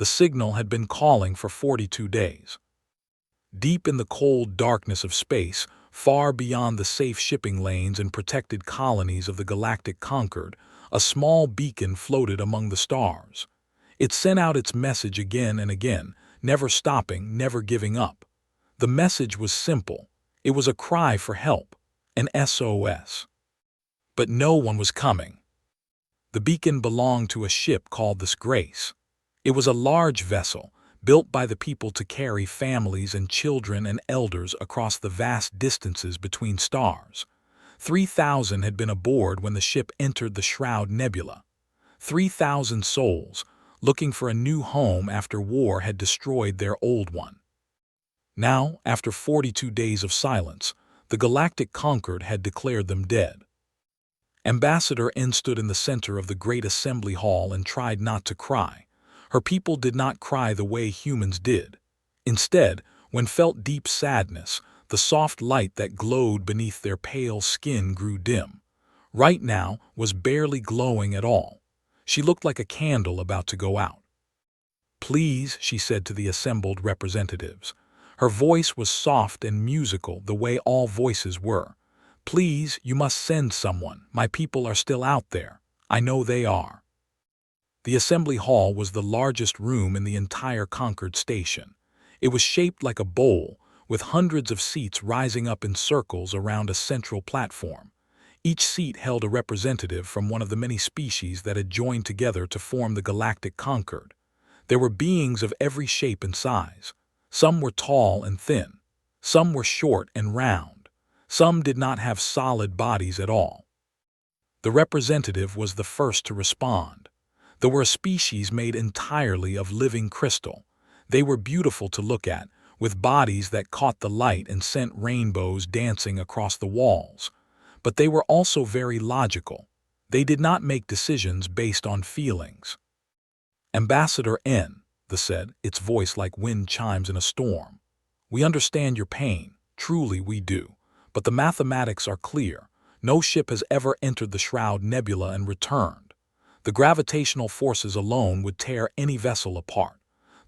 The signal had been calling for 42 days. Deep in the cold darkness of space, far beyond the safe shipping lanes and protected colonies of the Galactic Concord, a small beacon floated among the stars. It sent out its message again and again, never stopping, never giving up. The message was simple. It was a cry for help, an SOS. But no one was coming. The beacon belonged to a ship called the Grace. It was a large vessel, built by the people to carry families and children and elders across the vast distances between stars. 3,000 had been aboard when the ship entered the Shroud Nebula. 3,000 souls, looking for a new home after war had destroyed their old one. Now, after 42 days of silence, the Galactic Concord had declared them dead. Ambassador N stood in the center of the great assembly hall and tried not to cry. Her people did not cry the way humans did. Instead, when felt deep sadness, the soft light that glowed beneath their pale skin grew dim. Right now was barely glowing at all. She looked like a candle about to go out. "Please," she said to the assembled representatives. Her voice was soft and musical, the way all voices were. "Please, you must send someone. My people are still out there. I know they are." The assembly hall was the largest room in the entire Concord station. It was shaped like a bowl, with hundreds of seats rising up in circles around a central platform. Each seat held a representative from one of the many species that had joined together to form the Galactic Concord. There were beings of every shape and size. Some were tall and thin. Some were short and round. Some did not have solid bodies at all. The representative was the first to respond. They were a species made entirely of living crystal. They were beautiful to look at, with bodies that caught the light and sent rainbows dancing across the walls. But they were also very logical. They did not make decisions based on feelings. "Ambassador N," they said, its voice like wind chimes in a storm. "We understand your pain, truly we do. But the mathematics are clear. No ship has ever entered the Shroud Nebula and returned. The gravitational forces alone would tear any vessel apart.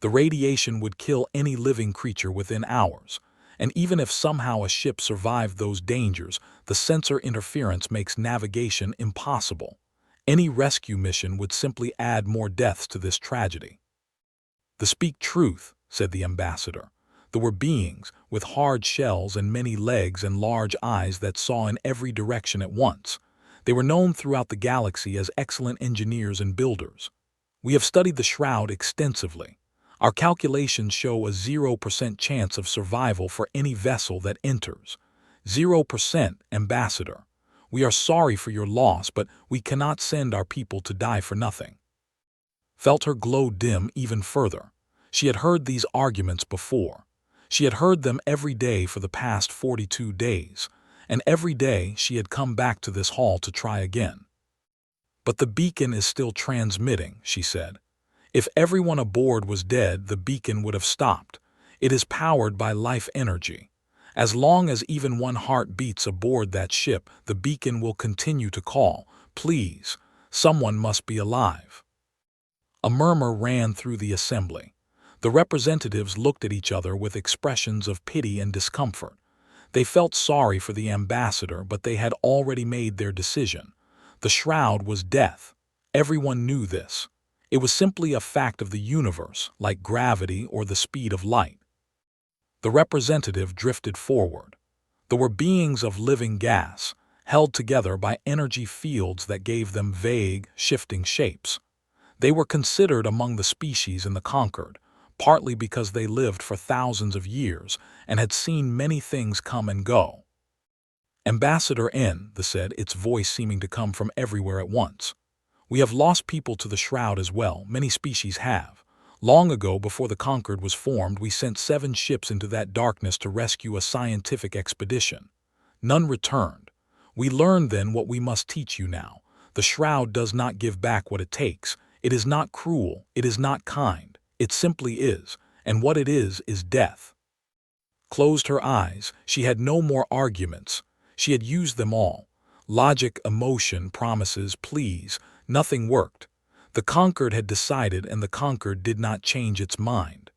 The radiation would kill any living creature within hours. And even if somehow a ship survived those dangers, the sensor interference makes navigation impossible. Any rescue mission would simply add more deaths to this tragedy." "They speak truth," said the ambassador. There were beings with hard shells and many legs and large eyes that saw in every direction at once. They were known throughout the galaxy as excellent engineers and builders. "We have studied the Shroud extensively. Our calculations show a 0% chance of survival for any vessel that enters. 0%, Ambassador. We are sorry for your loss, but we cannot send our people to die for nothing." Felt her glow dim even further. She had heard these arguments before. She had heard them every day for the past 42 days. And every day she had come back to this hall to try again. "But the beacon is still transmitting," she said. "If everyone aboard was dead, the beacon would have stopped. It is powered by life energy. As long as even one heart beats aboard that ship, the beacon will continue to call, 'Please, someone must be alive.'" A murmur ran through the assembly. The representatives looked at each other with expressions of pity and discomfort. They felt sorry for the ambassador, but they had already made their decision. The Shroud was death. Everyone knew this. It was simply a fact of the universe, like gravity or the speed of light. The representative drifted forward. There were beings of living gas, held together by energy fields that gave them vague, shifting shapes. They were considered among the species in the Concord, partly because they lived for thousands of years and had seen many things come and go. "Ambassador N," they said, its voice seeming to come from everywhere at once. "We have lost people to the Shroud as well. Many species have. Long ago, before the Concord was formed, we sent 7 ships into that darkness to rescue a scientific expedition. None returned. We learned then what we must teach you now. The Shroud does not give back what it takes. It is not cruel. It is not kind. It simply is, and what it is death." Closed her eyes. She had no more arguments. She had used them all. Logic, emotion, promises, pleas. Nothing worked. The conquered had decided, and the conquered did not change its mind.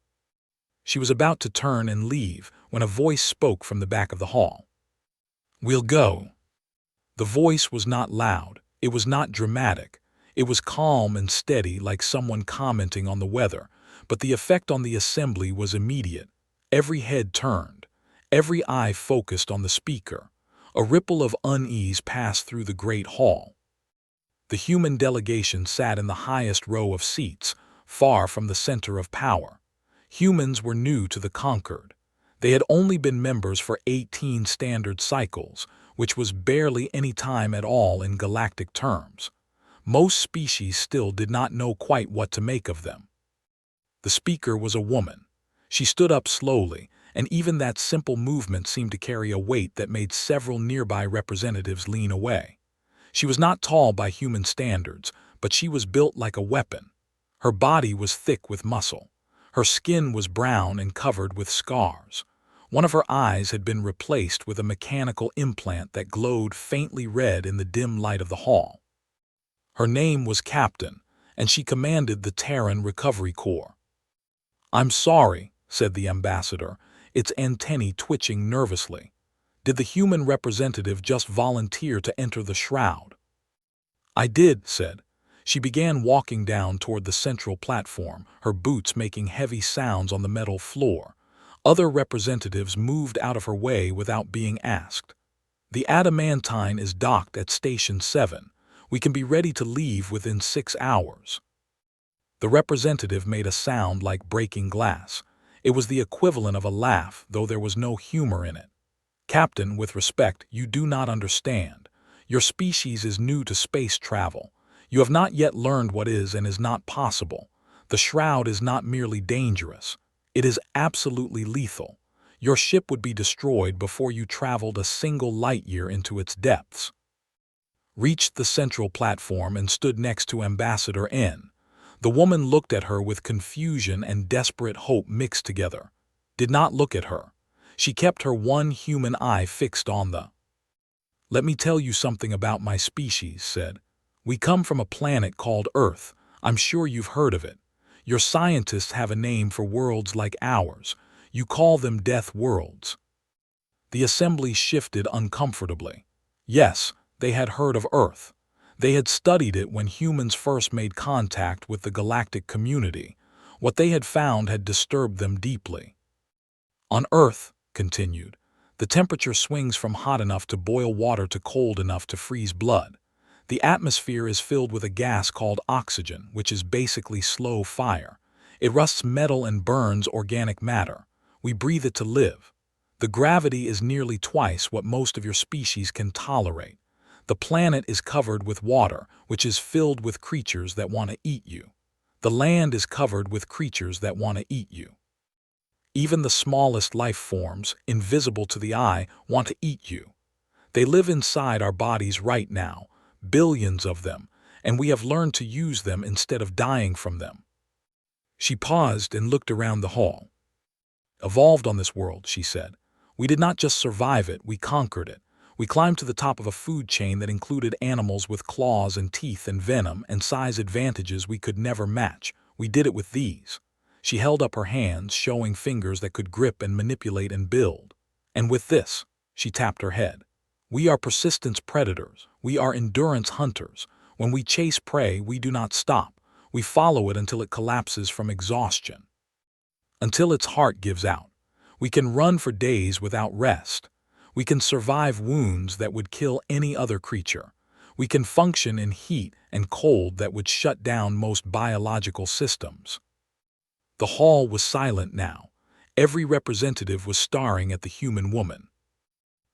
She was about to turn and leave when a voice spoke from the back of the hall. "We'll go." The voice was not loud, it was not dramatic, it was calm and steady, like someone commenting on the weather, but the effect on the assembly was immediate. Every head turned, every eye focused on the speaker. A ripple of unease passed through the great hall. The human delegation sat in the highest row of seats, far from the center of power. Humans were new to the conquered. They had only been members for 18 standard cycles, which was barely any time at all in galactic terms. Most species still did not know quite what to make of them. The speaker was a woman. She stood up slowly, and even that simple movement seemed to carry a weight that made several nearby representatives lean away. She was not tall by human standards, but she was built like a weapon. Her body was thick with muscle. Her skin was brown and covered with scars. One of her eyes had been replaced with a mechanical implant that glowed faintly red in the dim light of the hall. Her name was Captain, and she commanded the Terran Recovery Corps. "I'm sorry," said the ambassador, its antennae twitching nervously. "Did the human representative just volunteer to enter the shroud?" "I did," said. She began walking down toward the central platform, her boots making heavy sounds on the metal floor. Other representatives moved out of her way without being asked. "The adamantine is docked at Station 7. We can be ready to leave within 6 hours." The representative made a sound like breaking glass. It was the equivalent of a laugh, though there was no humor in it. "Captain, with respect, you do not understand. Your species is new to space travel. You have not yet learned what is and is not possible. The shroud is not merely dangerous. It is absolutely lethal. Your ship would be destroyed before you traveled a single light year into its depths." Reached the central platform and stood next to Ambassador N. The woman looked at her with confusion and desperate hope mixed together. Did not look at her. She kept her one human eye fixed on the. "Let me tell you something about my species," said. "We come from a planet called Earth. I'm sure you've heard of it. Your scientists have a name for worlds like ours. You call them Deathworlds." The assembly shifted uncomfortably. Yes, they had heard of Earth. They had studied it when humans first made contact with the galactic community. What they had found had disturbed them deeply. "On Earth," continued, "the temperature swings from hot enough to boil water to cold enough to freeze blood. The atmosphere is filled with a gas called oxygen, which is basically slow fire. It rusts metal and burns organic matter. We breathe it to live. The gravity is nearly twice what most of your species can tolerate. The planet is covered with water, which is filled with creatures that want to eat you. The land is covered with creatures that want to eat you. Even the smallest life forms, invisible to the eye, want to eat you. They live inside our bodies right now, billions of them, and we have learned to use them instead of dying from them." She paused and looked around the hall. "Evolved on this world," she said. "We did not just survive it, we conquered it. We climbed to the top of a food chain that included animals with claws and teeth and venom and size advantages we could never match. We did it with these." She held up her hands, showing fingers that could grip and manipulate and build. "And with this," she tapped her head. "We are persistence predators. We are endurance hunters. When we chase prey, we do not stop. We follow it until it collapses from exhaustion. Until its heart gives out. We can run for days without rest. We can survive wounds that would kill any other creature. We can function in heat and cold that would shut down most biological systems." The hall was silent now. Every representative was staring at the human woman.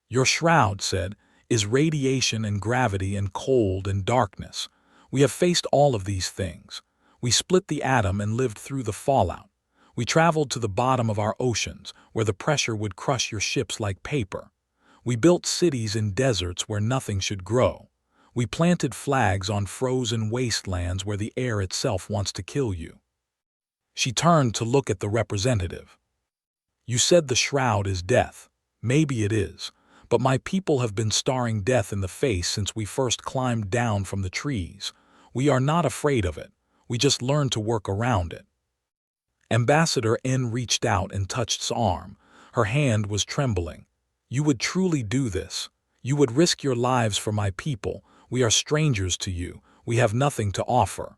"Your shroud," said, "is radiation and gravity and cold and darkness. We have faced all of these things. We split the atom and lived through the fallout. We traveled to the bottom of our oceans, where the pressure would crush your ships like paper. We built cities in deserts where nothing should grow. We planted flags on frozen wastelands where the air itself wants to kill you." She turned to look at the representative. "You said the shroud is death. Maybe it is. But my people have been staring death in the face since we first climbed down from the trees. We are not afraid of it. We just learned to work around it." Ambassador N reached out and touched his arm. Her hand was trembling. "You would truly do this. You would risk your lives for my people. We are strangers to you. We have nothing to offer."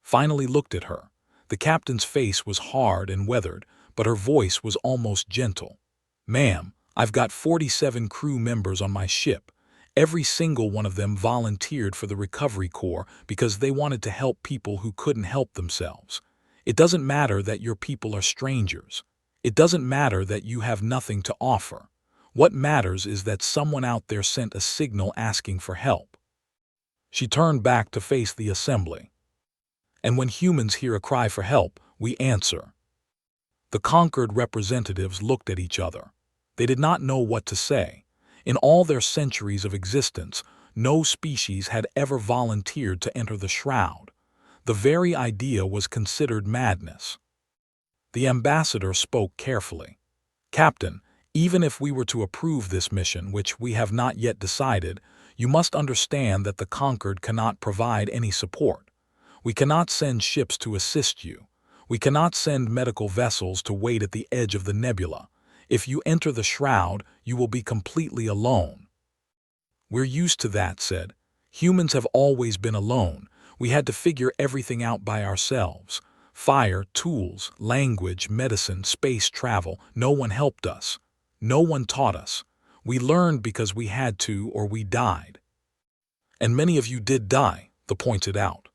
Finally looked at her. The captain's face was hard and weathered, but her voice was almost gentle. "Ma'am, I've got 47 crew members on my ship. Every single one of them volunteered for the Recovery Corps because they wanted to help people who couldn't help themselves. It doesn't matter that your people are strangers. It doesn't matter that you have nothing to offer. What matters is that someone out there sent a signal asking for help." She turned back to face the assembly. "And when humans hear a cry for help, we answer." The conquered representatives looked at each other. They did not know what to say. In all their centuries of existence, no species had ever volunteered to enter the shroud. The very idea was considered madness. The ambassador spoke carefully. "Captain, even if we were to approve this mission, which we have not yet decided, you must understand that the conquered cannot provide any support. We cannot send ships to assist you. We cannot send medical vessels to wait at the edge of the nebula. If you enter the shroud, you will be completely alone." "We're used to that," said. "Humans have always been alone. We had to figure everything out by ourselves. Fire, tools, language, medicine, space travel. No one helped us. No one taught us. We learned because we had to, or we died." "And many of you did die," they pointed out.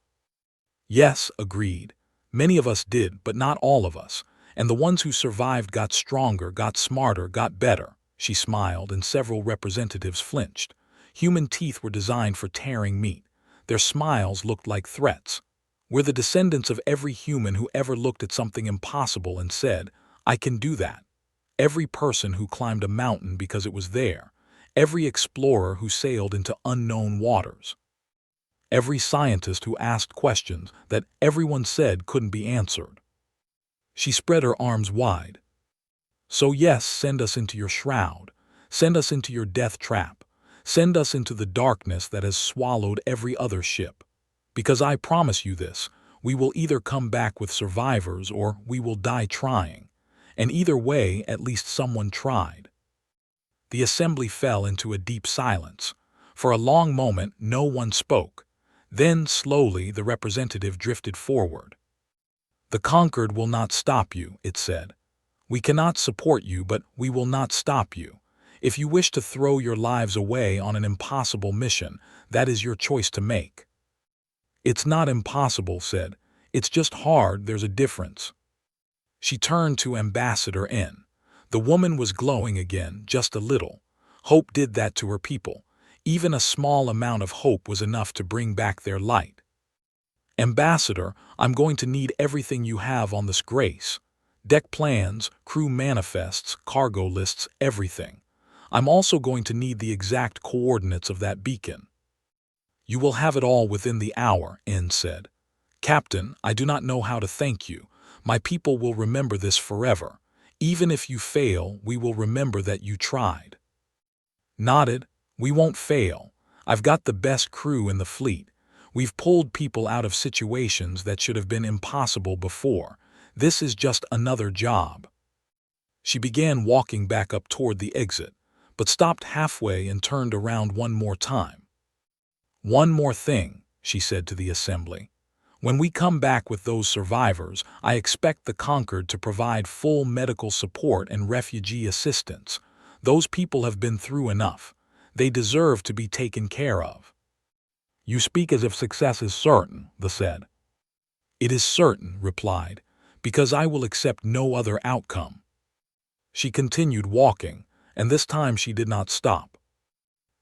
"Yes," agreed. "Many of us did, but not all of us. And the ones who survived got stronger, got smarter, got better." She smiled, and several representatives flinched. Human teeth were designed for tearing meat. Their smiles looked like threats. "We're the descendants of every human who ever looked at something impossible and said, 'I can do that.' Every person who climbed a mountain because it was there. Every explorer who sailed into unknown waters. Every scientist who asked questions that everyone said couldn't be answered." She spread her arms wide. "So yes, send us into your shroud. Send us into your death trap. Send us into the darkness that has swallowed every other ship. Because I promise you this, we will either come back with survivors or we will die trying. And either way, at least someone tried." The assembly fell into a deep silence. For a long moment, no one spoke. Then, slowly, the representative drifted forward. "The conquered will not stop you," it said. "We cannot support you, but we will not stop you. If you wish to throw your lives away on an impossible mission, that is your choice to make." "It's not impossible," said. "It's just hard. There's a difference." She turned to Ambassador N. The woman was glowing again, just a little. Hope did that to her people. Even a small amount of hope was enough to bring back their light. "Ambassador, I'm going to need everything you have on this Grace. Deck plans, crew manifests, cargo lists, everything. I'm also going to need the exact coordinates of that beacon." "You will have it all within the hour," N said. "Captain, I do not know how to thank you. My people will remember this forever. Even if you fail, we will remember that you tried." Nodded. "We won't fail. I've got the best crew in the fleet. We've pulled people out of situations that should have been impossible before. This is just another job." She began walking back up toward the exit, but stopped halfway and turned around one more time. "One more thing," she said to the assembly. "When we come back with those survivors, I expect the conquered to provide full medical support and refugee assistance. Those people have been through enough. They deserve to be taken care of." "You speak as if success is certain," they said. "It is certain," replied, "because I will accept no other outcome." She continued walking, and this time she did not stop.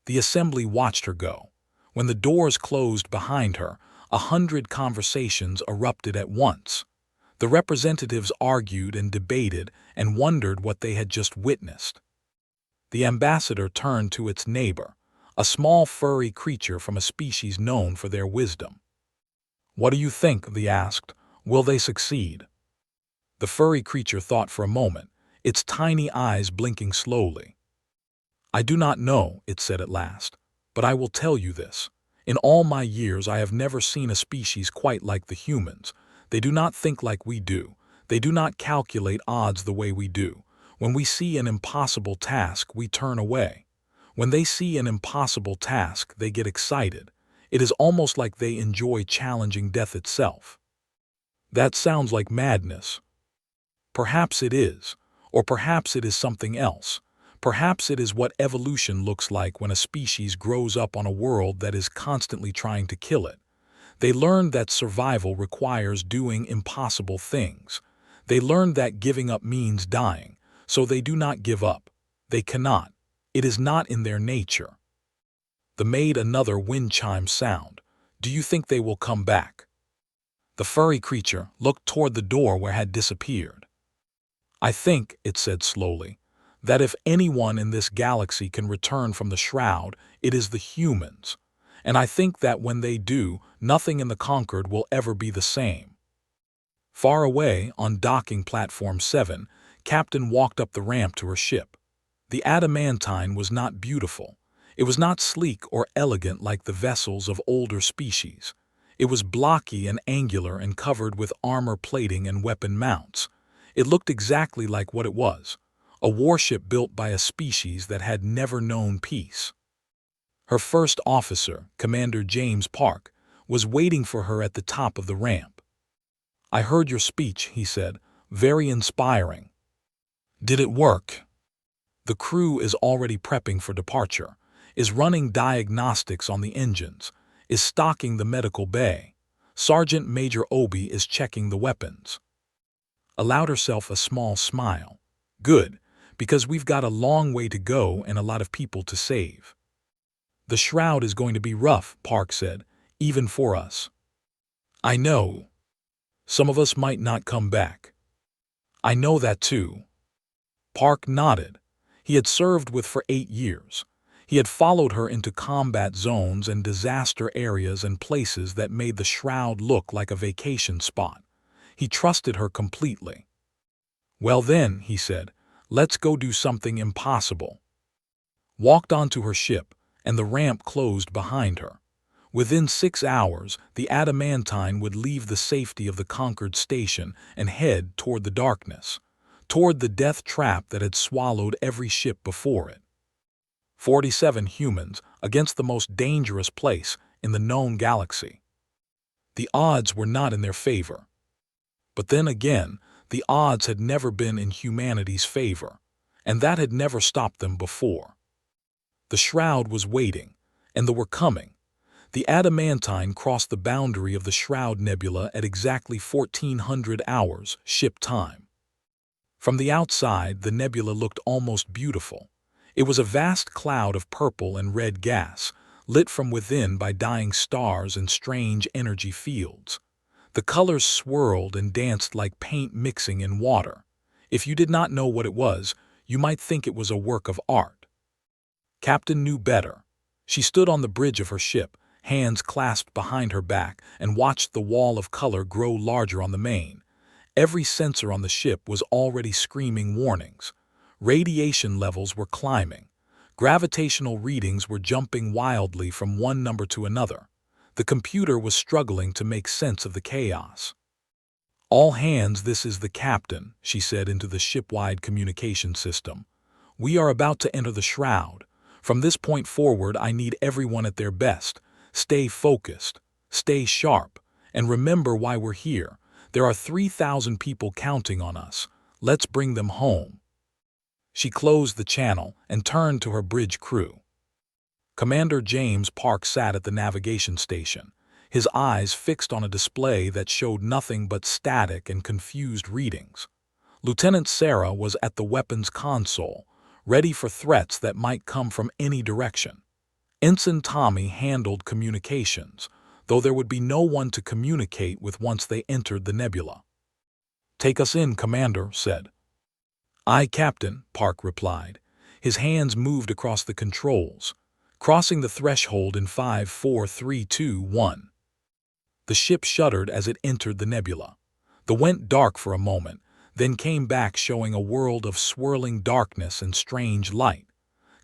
The assembly watched her go. When the doors closed behind her, 100 conversations erupted at once. The representatives argued and debated and wondered what they had just witnessed. The ambassador turned to its neighbor, a small furry creature from a species known for their wisdom. "What do you think?" they asked. "Will they succeed?" The furry creature thought for a moment, its tiny eyes blinking slowly. "I do not know," it said at last, "but I will tell you this. In all my years, I have never seen a species quite like the humans. They do not think like we do. They do not calculate odds the way we do. When we see an impossible task, we turn away. When they see an impossible task, they get excited. It is almost like they enjoy challenging death itself. That sounds like madness. Perhaps it is, or perhaps it is something else. Perhaps it is what evolution looks like when a species grows up on a world that is constantly trying to kill it. They learned that survival requires doing impossible things. They learned that giving up means dying, so they do not give up. They cannot. It is not in their nature. They made another wind chime sound. Do you think they will come back? The furry creature looked toward the door where had disappeared. I think, it said slowly, that if anyone in this galaxy can return from the shroud, it is the humans. And I think that when they do, nothing in the Concord will ever be the same. Far away, on docking platform 7, Captain walked up the ramp to her ship. The adamantine was not beautiful. It was not sleek or elegant like the vessels of older species. It was blocky and angular and covered with armor plating and weapon mounts. It looked exactly like what it was, a warship built by a species that had never known peace. Her first officer, Commander James Park, was waiting for her at the top of the ramp. I heard your speech, he said, very inspiring. Did it work? The crew is already prepping for departure, is running diagnostics on the engines, is stocking the medical bay. Sergeant Major Obi is checking the weapons. Allowed herself a small smile. Good, because we've got a long way to go and a lot of people to save. The shroud is going to be rough, Park said, even for us. I know. Some of us might not come back. I know that too. Park nodded. He had served with for 8 years. He had followed her into combat zones and disaster areas and places that made the shroud look like a vacation spot. He trusted her completely. Well then, he said, let's go do something impossible. Walked onto her ship, and the ramp closed behind her. Within 6 hours, the adamantine would leave the safety of the conquered station and head toward the darkness, toward the death trap that had swallowed every ship before it. 47 humans against the most dangerous place in the known galaxy. The odds were not in their favor. But then again, the odds had never been in humanity's favor, and that had never stopped them before. The shroud was waiting, and they were coming. The adamantine crossed the boundary of the Shroud Nebula at exactly 1400 hours ship time. From the outside, the nebula looked almost beautiful. It was a vast cloud of purple and red gas, lit from within by dying stars and strange energy fields. The colors swirled and danced like paint mixing in water. If you did not know what it was, you might think it was a work of art. Captain knew better. She stood on the bridge of her ship, hands clasped behind her back, and watched the wall of color grow larger on the main. Every sensor on the ship was already screaming warnings. Radiation levels were climbing. Gravitational readings were jumping wildly from one number to another. The computer was struggling to make sense of the chaos. All hands, this is the captain, she said into the ship-wide communication system. We are about to enter the shroud. From this point forward, I need everyone at their best. Stay focused, stay sharp, and remember why we're here. There are 3,000 people counting on us. Let's bring them home. She closed the channel and turned to her bridge crew. Commander James Park sat at the navigation station, his eyes fixed on a display that showed nothing but static and confused readings. Lieutenant Sarah was at the weapons console, ready for threats that might come from any direction. Ensign Tommy handled communications, though there would be no one to communicate with once they entered the nebula. Take us in, Commander said. Aye, Captain, Park replied. His hands moved across the controls, crossing the threshold in 5, 4, 3, 2, 1. The ship shuddered as it entered the nebula. The went dark for a moment, then came back showing a world of swirling darkness and strange light.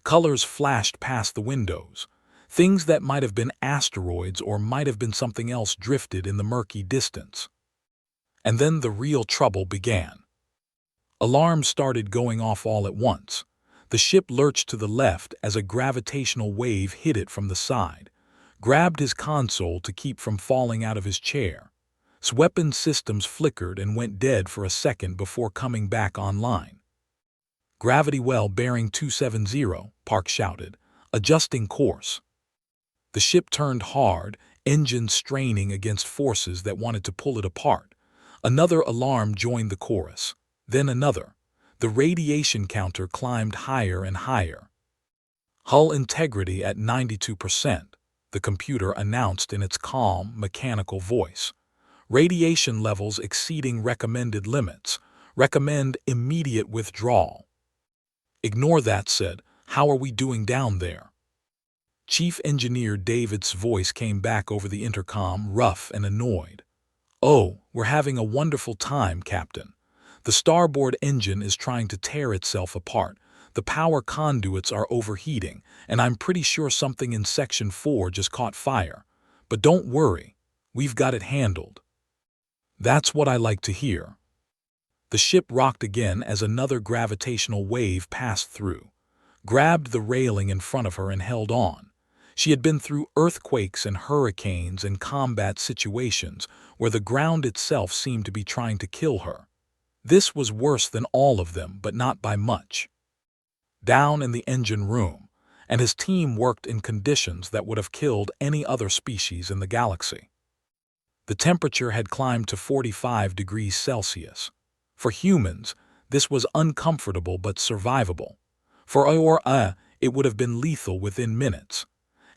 Colors flashed past the windows. Things that might have been asteroids or might have been something else drifted in the murky distance. And then the real trouble began. Alarms started going off all at once. The ship lurched to the left as a gravitational wave hit it from the side, grabbed his console to keep from falling out of his chair. Weapon systems flickered and went dead for a second before coming back online. "Gravity well bearing 270, Park shouted, adjusting course. The ship turned hard, engines straining against forces that wanted to pull it apart. Another alarm joined the chorus, then another. The radiation counter climbed higher and higher. "Hull integrity at 92%, the computer announced in its calm, mechanical voice. "Radiation levels exceeding recommended limits. Recommend immediate withdrawal." "Ignore that," said. "How are we doing down there?" Chief Engineer David's voice came back over the intercom, rough and annoyed. "Oh, we're having a wonderful time, Captain. The starboard engine is trying to tear itself apart. The power conduits are overheating, and I'm pretty sure something in Section 4 just caught fire. But don't worry, we've got it handled." "That's what I like to hear." The ship rocked again as another gravitational wave passed through, grabbed the railing in front of her and held on. She had been through earthquakes and hurricanes and combat situations where the ground itself seemed to be trying to kill her. This was worse than all of them, but not by much. Down in the engine room, and his team worked in conditions that would have killed any other species in the galaxy. The temperature had climbed to 45 degrees Celsius. For humans, this was uncomfortable but survivable. For it would have been lethal within minutes.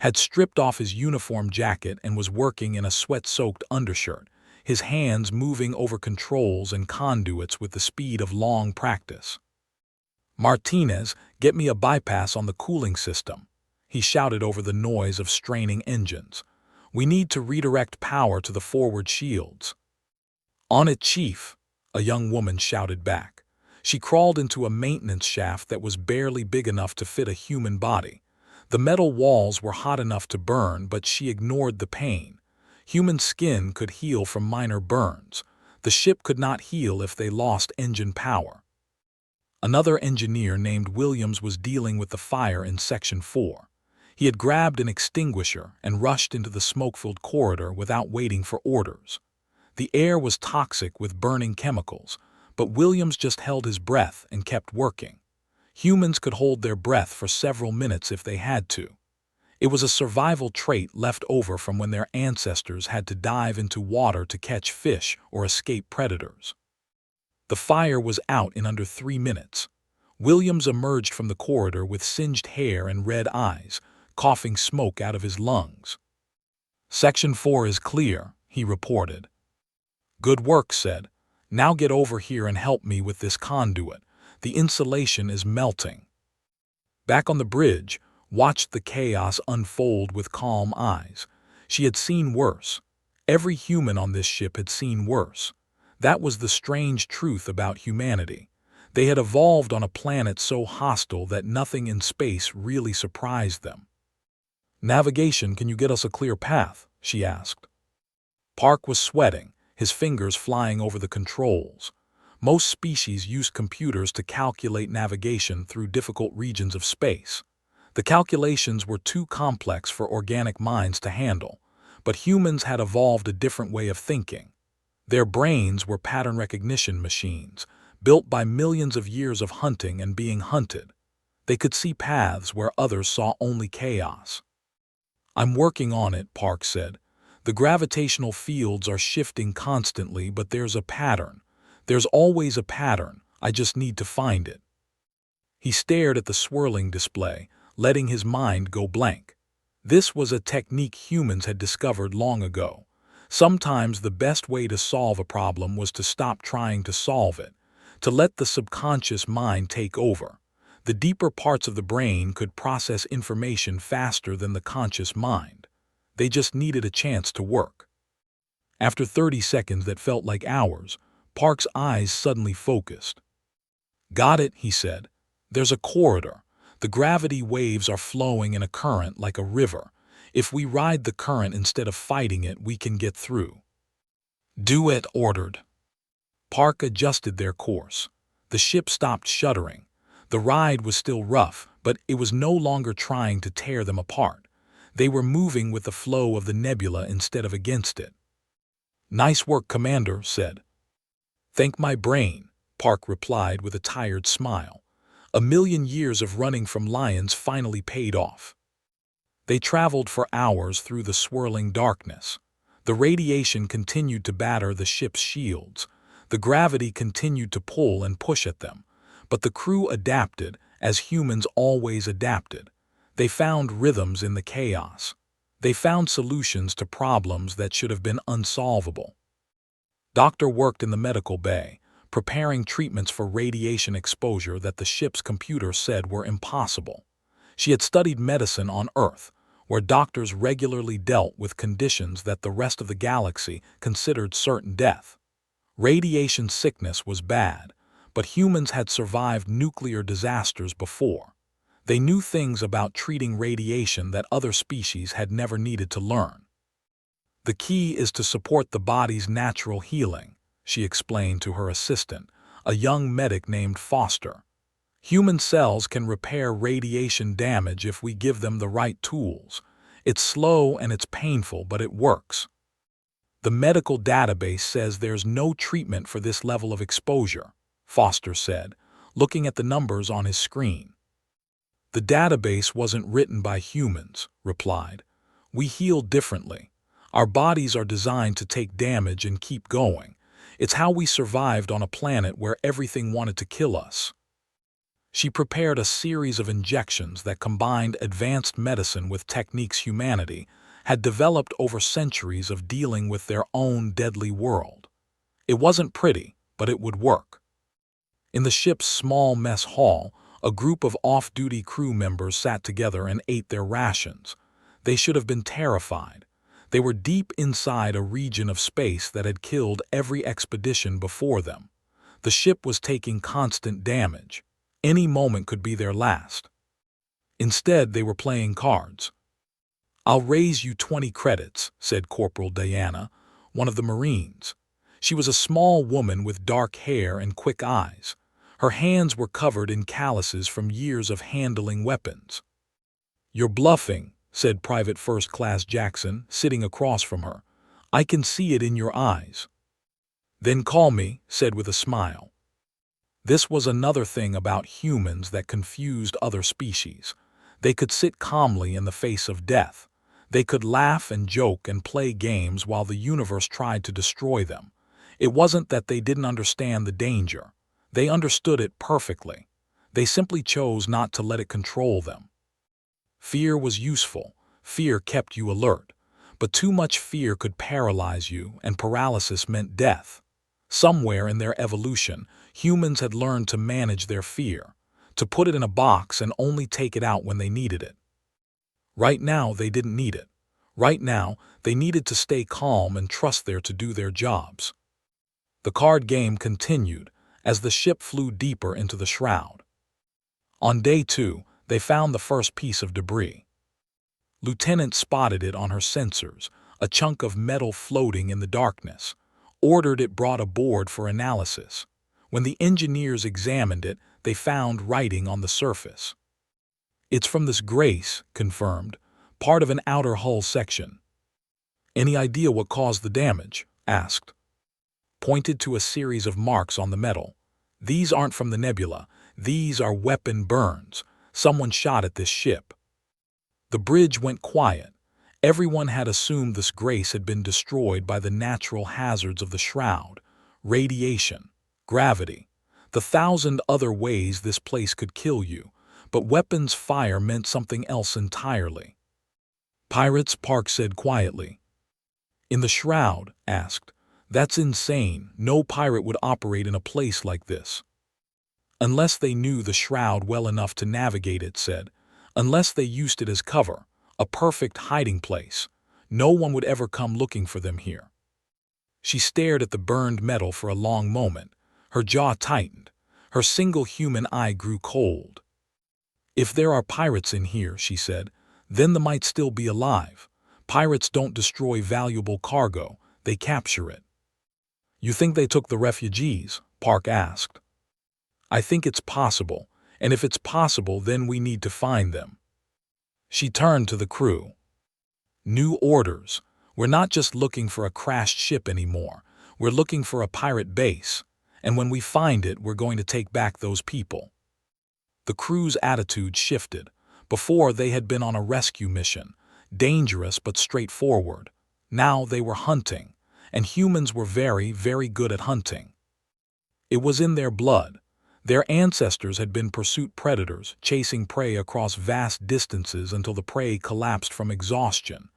Had stripped off his uniform jacket and was working in a sweat-soaked undershirt, his hands moving over controls and conduits with the speed of long practice. "Martinez, get me a bypass on the cooling system," he shouted over the noise of straining engines. "We need to redirect power to the forward shields." "On it, Chief," a young woman shouted back. She crawled into a maintenance shaft that was barely big enough to fit a human body. The metal walls were hot enough to burn, but she ignored the pain. Human skin could heal from minor burns. The ship could not heal if they lost engine power. Another engineer named Williams was dealing with the fire in Section 4. He had grabbed an extinguisher and rushed into the smoke-filled corridor without waiting for orders. The air was toxic with burning chemicals, but Williams just held his breath and kept working. Humans could hold their breath for several minutes if they had to. It was a survival trait left over from when their ancestors had to dive into water to catch fish or escape predators. The fire was out in under 3 minutes. Williams emerged from the corridor with singed hair and red eyes, coughing smoke out of his lungs. "Section 4 is clear," he reported. "Good work," said. "Now get over here and help me with this conduit. The insulation is melting." Back on the bridge, watched the chaos unfold with calm eyes. She had seen worse. Every human on this ship had seen worse. That was the strange truth about humanity. They had evolved on a planet so hostile that nothing in space really surprised them. "Navigation, can you get us a clear path?" she asked. Park was sweating, his fingers flying over the controls. Most species use computers to calculate navigation through difficult regions of space. The calculations were too complex for organic minds to handle, but humans had evolved a different way of thinking. Their brains were pattern recognition machines, built by millions of years of hunting and being hunted. They could see paths where others saw only chaos. "I'm working on it," Park said. "The gravitational fields are shifting constantly, but there's a pattern. There's always a pattern. I just need to find it." He stared at the swirling display, letting his mind go blank. This was a technique humans had discovered long ago. Sometimes the best way to solve a problem was to stop trying to solve it, to let the subconscious mind take over. The deeper parts of the brain could process information faster than the conscious mind. They just needed a chance to work. After 30 seconds that felt like hours, Park's eyes suddenly focused. "Got it," he said. "There's a corridor. The gravity waves are flowing in a current like a river. If we ride the current instead of fighting it, we can get through." "Do it," ordered. Park adjusted their course. The ship stopped shuddering. The ride was still rough, but it was no longer trying to tear them apart. They were moving with the flow of the nebula instead of against it. "Nice work, Commander," said. "Thank my brain," Park replied with a tired smile. A million years of running from lions finally paid off. They traveled for hours through the swirling darkness. The radiation continued to batter the ship's shields. The gravity continued to pull and push at them. But the crew adapted, as humans always adapted. They found rhythms in the chaos. They found solutions to problems that should have been unsolvable. Doctor worked in the medical bay, preparing treatments for radiation exposure that the ship's computer said were impossible. She had studied medicine on Earth, where doctors regularly dealt with conditions that the rest of the galaxy considered certain death. Radiation sickness was bad, but humans had survived nuclear disasters before. They knew things about treating radiation that other species had never needed to learn. "The key is to support the body's natural healing," she explained to her assistant, a young medic named Foster. "Human cells can repair radiation damage if we give them the right tools. It's slow and it's painful, but it works. The medical database says there's no treatment for this level of exposure," Foster said, looking at the numbers on his screen. "The database wasn't written by humans," replied. "We heal differently. Our bodies are designed to take damage and keep going. It's how we survived on a planet where everything wanted to kill us." She prepared a series of injections that combined advanced medicine with techniques humanity had developed over centuries of dealing with their own deadly world. It wasn't pretty, but it would work. In the ship's small mess hall, a group of off-duty crew members sat together and ate their rations. They should have been terrified. They were deep inside a region of space that had killed every expedition before them. The ship was taking constant damage. Any moment could be their last. Instead, they were playing cards. "I'll raise you 20 credits," said Corporal Diana, one of the Marines. She was a small woman with dark hair and quick eyes. Her hands were covered in calluses from years of handling weapons. "You're bluffing," said Private First Class Jackson, sitting across from her. "I can see it in your eyes." "Then call me," said with a smile. This was another thing about humans that confused other species. They could sit calmly in the face of death. They could laugh and joke and play games while the universe tried to destroy them. It wasn't that they didn't understand the danger. They understood it perfectly. They simply chose not to let it control them. Fear was useful. Fear kept you alert. But too much fear could paralyze you, and paralysis meant death. Somewhere in their evolution, humans had learned to manage their fear, to put it in a box and only take it out when they needed it. Right now, they didn't need it. Right now, they needed to stay calm and trust there to do their jobs. The card game continued as the ship flew deeper into the shroud. On day 2, they found the first piece of debris. Lieutenant spotted it on her sensors, a chunk of metal floating in the darkness, ordered it brought aboard for analysis. When the engineers examined it, they found writing on the surface. "It's from this Grace," confirmed, "part of an outer hull section." "Any idea what caused the damage?" asked. Pointed to a series of marks on the metal. "These aren't from the nebula. These are weapon burns. Someone shot at this ship." The bridge went quiet. Everyone had assumed this Grace had been destroyed by the natural hazards of the shroud, radiation, gravity, the 1,000 other ways this place could kill you, but weapons fire meant something else entirely. "Pirates," Park said quietly. "In the shroud?" asked. "That's insane. No pirate would operate in a place like this." "Unless they knew the shroud well enough to navigate it," said. "Unless they used it as cover, a perfect hiding place. No one would ever come looking for them here." She stared at the burned metal for a long moment. Her jaw tightened. Her single human eye grew cold. "If there are pirates in here," she said, Then the might still be alive. Pirates don't destroy valuable cargo, they capture it. You think they took the refugees? Park asked. I think it's possible, and if it's possible, then we need to find them. She turned to the crew. New orders. We're not just looking for a crashed ship anymore. We're looking for a pirate base, and when we find it, we're going to take back those people. The crew's attitude shifted. Before, they had been on a rescue mission, dangerous but straightforward. Now they were hunting, and humans were very, very good at hunting. It was in their blood. Their ancestors had been pursuit predators, chasing prey across vast distances until the prey collapsed from exhaustion.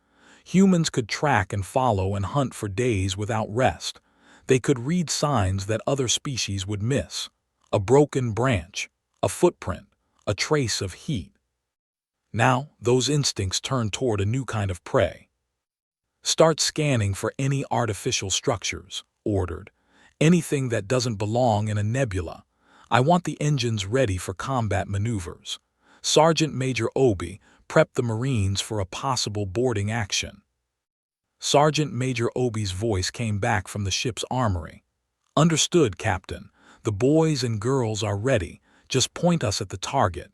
Humans could track and follow and hunt for days without rest. They could read signs that other species would miss. A broken branch, a footprint, a trace of heat. Now, those instincts turned toward a new kind of prey. Start scanning for any artificial structures, ordered. Anything that doesn't belong in a nebula. I want the engines ready for combat maneuvers. Sergeant Major Obi prepped the Marines for a possible boarding action. Sergeant Major Obi's voice came back from the ship's armory. Understood, Captain. The boys and girls are ready. Just point us at the target.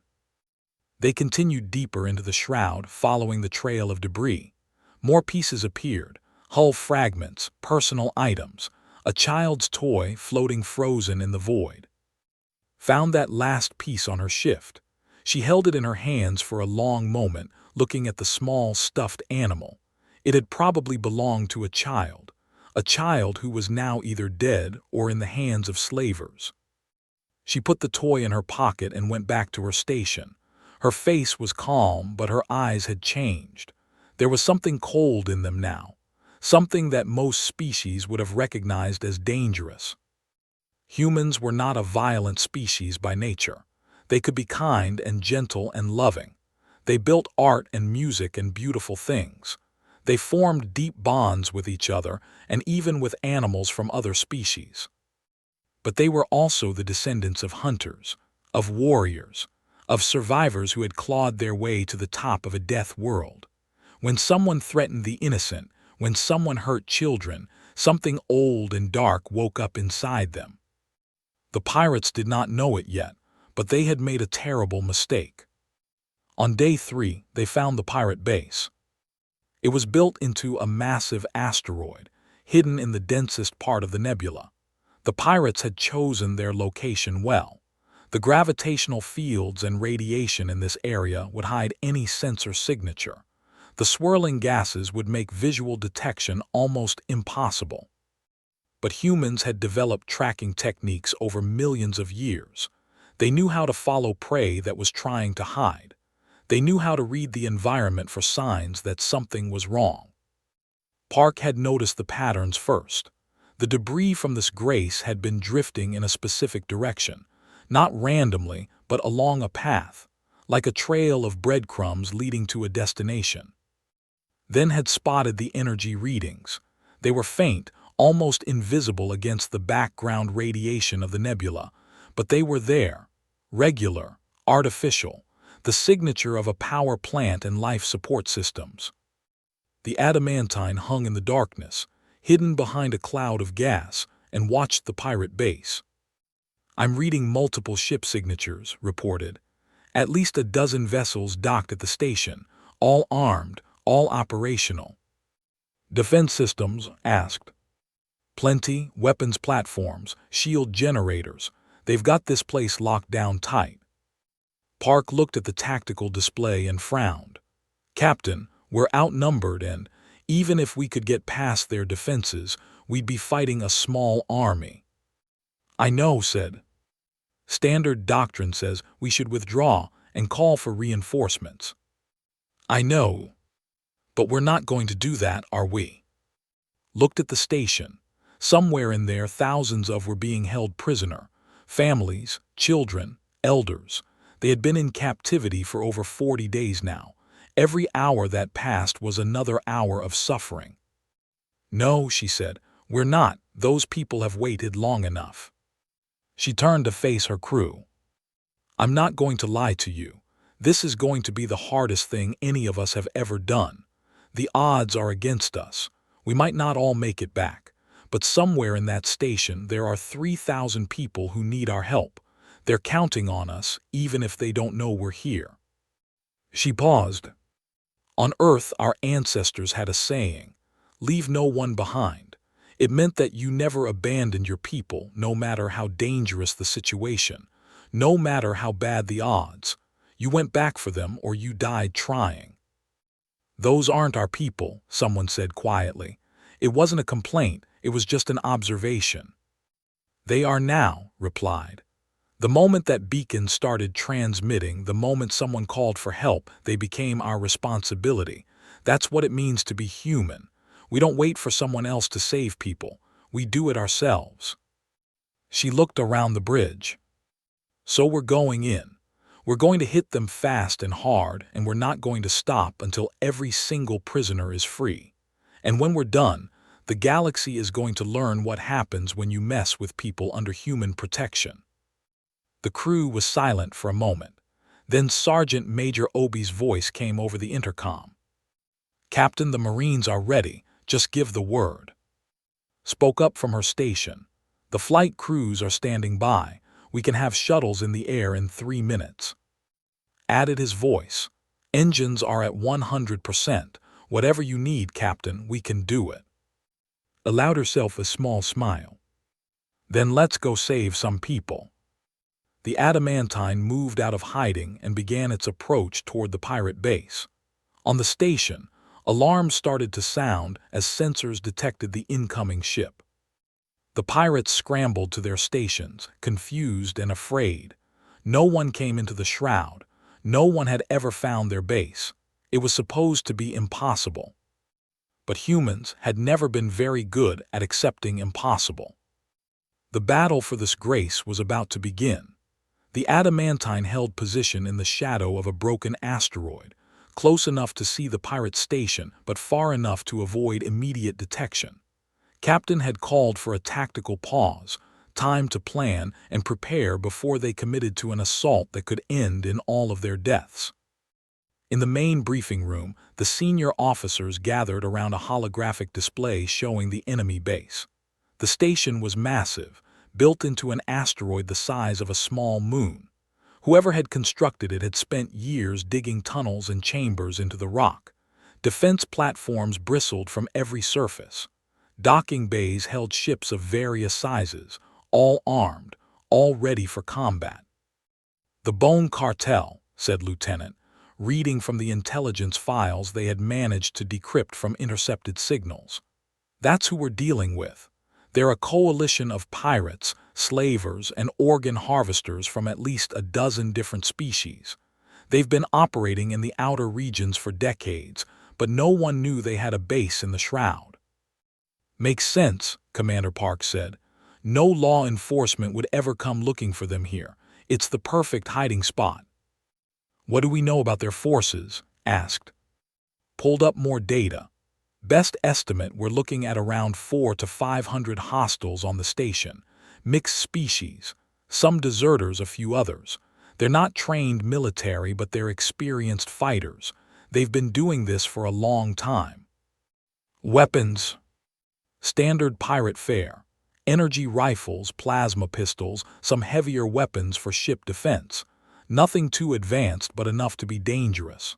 They continued deeper into the shroud, following the trail of debris. More pieces appeared. Hull fragments, personal items, a child's toy floating frozen in the void. Found that last piece on her shift. She held it in her hands for a long moment, looking at the small stuffed animal. It had probably belonged to a child who was now either dead or in the hands of slavers. She put the toy in her pocket and went back to her station. Her face was calm, but her eyes had changed. There was something cold in them now, something that most species would have recognized as dangerous. Humans were not a violent species by nature. They could be kind and gentle and loving. They built art and music and beautiful things. They formed deep bonds with each other and even with animals from other species. But they were also the descendants of hunters, of warriors, of survivors who had clawed their way to the top of a death world. When someone threatened the innocent, when someone hurt children, something old and dark woke up inside them. The pirates did not know it yet, but they had made a terrible mistake. On day 3, they found the pirate base. It was built into a massive asteroid, hidden in the densest part of the nebula. The pirates had chosen their location well. The gravitational fields and radiation in this area would hide any sensor signature. The swirling gases would make visual detection almost impossible. But humans had developed tracking techniques over millions of years. They knew how to follow prey that was trying to hide. They knew how to read the environment for signs that something was wrong. Park had noticed the patterns first. The debris from this grace had been drifting in a specific direction, not randomly, but along a path, like a trail of breadcrumbs leading to a destination. Then had spotted the energy readings. They were faint, almost invisible against the background radiation of the nebula, but they were there, regular, artificial, the signature of a power plant and life support systems. The adamantine hung in the darkness, hidden behind a cloud of gas, and watched the pirate base. I'm reading multiple ship signatures, reported. At least a dozen vessels docked at the station, all armed, all operational. Defense systems? Asked. Plenty, weapons platforms, shield generators. They've got this place locked down tight. Park looked at the tactical display and frowned. Captain, we're outnumbered and, even if we could get past their defenses, we'd be fighting a small army. I know, said. Standard doctrine says we should withdraw and call for reinforcements. I know. But we're not going to do that, are we? Looked at the station. Somewhere in there, thousands were being held prisoner. Families, children, elders. They had been in captivity for over 40 days now. Every hour that passed was another hour of suffering. No, she said, we're not. Those people have waited long enough. She turned to face her crew. I'm not going to lie to you. This is going to be the hardest thing any of us have ever done. The odds are against us. We might not all make it back. But somewhere in that station there are 3,000 people who need our help. They're counting on us, even if they don't know we're here." She paused. On Earth, our ancestors had a saying, "Leave no one behind." It meant that you never abandoned your people, no matter how dangerous the situation, no matter how bad the odds. You went back for them or you died trying. "Those aren't our people," someone said quietly. It wasn't a complaint, it was just an observation. "They are now," replied. "The moment that beacon started transmitting, the moment someone called for help, they became our responsibility. That's what it means to be human. We don't wait for someone else to save people. We do it ourselves." She looked around the bridge. "So we're going in. We're going to hit them fast and hard, and we're not going to stop until every single prisoner is free. And when we're done, the galaxy is going to learn what happens when you mess with people under human protection." The crew was silent for a moment. Then Sergeant Major Obi's voice came over the intercom. "Captain, the Marines are ready. Just give the word." Spoke up from her station. "The flight crews are standing by. We can have shuttles in the air in 3 minutes." Added his voice. "Engines are at 100%. Whatever you need, Captain, we can do it." Allowed herself a small smile. "Then let's go save some people." The adamantine moved out of hiding and began its approach toward the pirate base. On the station, alarms started to sound as sensors detected the incoming ship. The pirates scrambled to their stations, confused and afraid. No one came into the shroud. No one had ever found their base. It was supposed to be impossible. But humans had never been very good at accepting impossible. The battle for this grace was about to begin. The adamantine held position in the shadow of a broken asteroid, close enough to see the pirate station but far enough to avoid immediate detection. Captain had called for a tactical pause, time to plan and prepare before they committed to an assault that could end in all of their deaths. In the main briefing room, the senior officers gathered around a holographic display showing the enemy base. The station was massive, built into an asteroid the size of a small moon. Whoever had constructed it had spent years digging tunnels and chambers into the rock. Defense platforms bristled from every surface. Docking bays held ships of various sizes, all armed, all ready for combat. "The Bone Cartel," said Lieutenant, reading from the intelligence files they had managed to decrypt from intercepted signals. "That's who we're dealing with. They're a coalition of pirates, slavers, and organ harvesters from at least a dozen different species. They've been operating in the outer regions for decades, but no one knew they had a base in the Shroud." "Makes sense," Commander Park said. "No law enforcement would ever come looking for them here. It's the perfect hiding spot." "What do we know about their forces?" asked. Pulled up more data. Best estimate, we're looking at around 400 to 500 hostiles on the station. Mixed species. Some deserters, a few others. They're not trained military, but they're experienced fighters. They've been doing this for a long time. "Weapons." Standard pirate fare. Energy rifles, plasma pistols, some heavier weapons for ship defense. Nothing too advanced, but enough to be dangerous.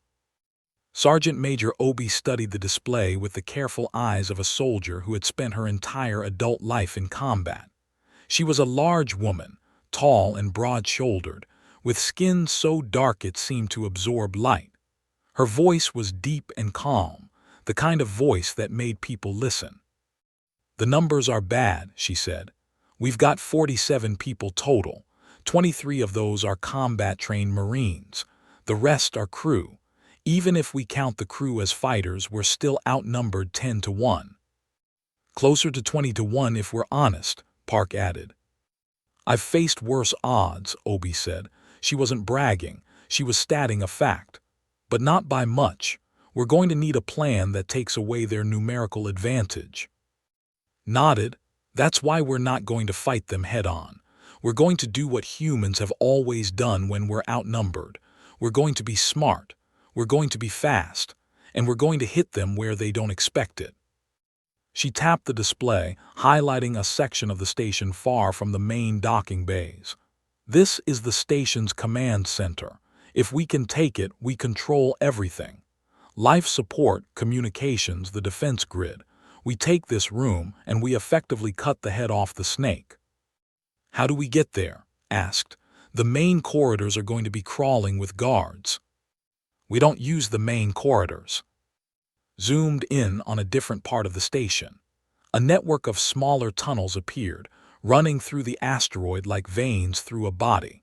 Sergeant Major Obi studied the display with the careful eyes of a soldier who had spent her entire adult life in combat. She was a large woman, tall and broad-shouldered, with skin so dark it seemed to absorb light. Her voice was deep and calm, the kind of voice that made people listen. "The numbers are bad," she said. "We've got 47 people total. 23 of those are combat-trained Marines. The rest are crew. Even if we count the crew as fighters, we're still outnumbered 10 to 1. "Closer to 20 to 1 if we're honest," Park added. "I've faced worse odds," Obi said. She wasn't bragging, she was stating a fact. "But not by much. We're going to need a plan that takes away their numerical advantage." Nodded. "That's why we're not going to fight them head-on. We're going to do what humans have always done when we're outnumbered. We're going to be smart, we're going to be fast, and we're going to hit them where they don't expect it. She tapped the display, highlighting a section of the station far from the main docking bays. This is the station's command center. If we can take it, we control everything. Life support, communications, the defense grid. We take this room and we effectively cut the head off the snake. How do we get there? Asked. The main corridors are going to be crawling with guards. We don't use the main corridors. Zoomed in on a different part of the station. A network of smaller tunnels appeared, running through the asteroid like veins through a body.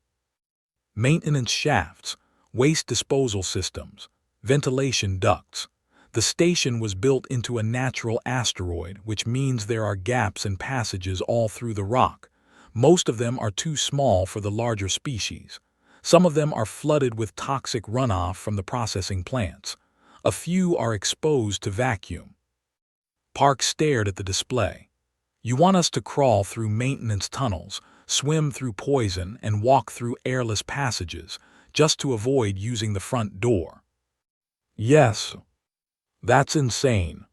Maintenance shafts, waste disposal systems, ventilation ducts. The station was built into a natural asteroid, which means there are gaps and passages all through the rock. Most of them are too small for the larger species. Some of them are flooded with toxic runoff from the processing plants. A few are exposed to vacuum. Park stared at the display. You want us to crawl through maintenance tunnels, swim through poison, and walk through airless passages, just to avoid using the front door. Yes. That's insane.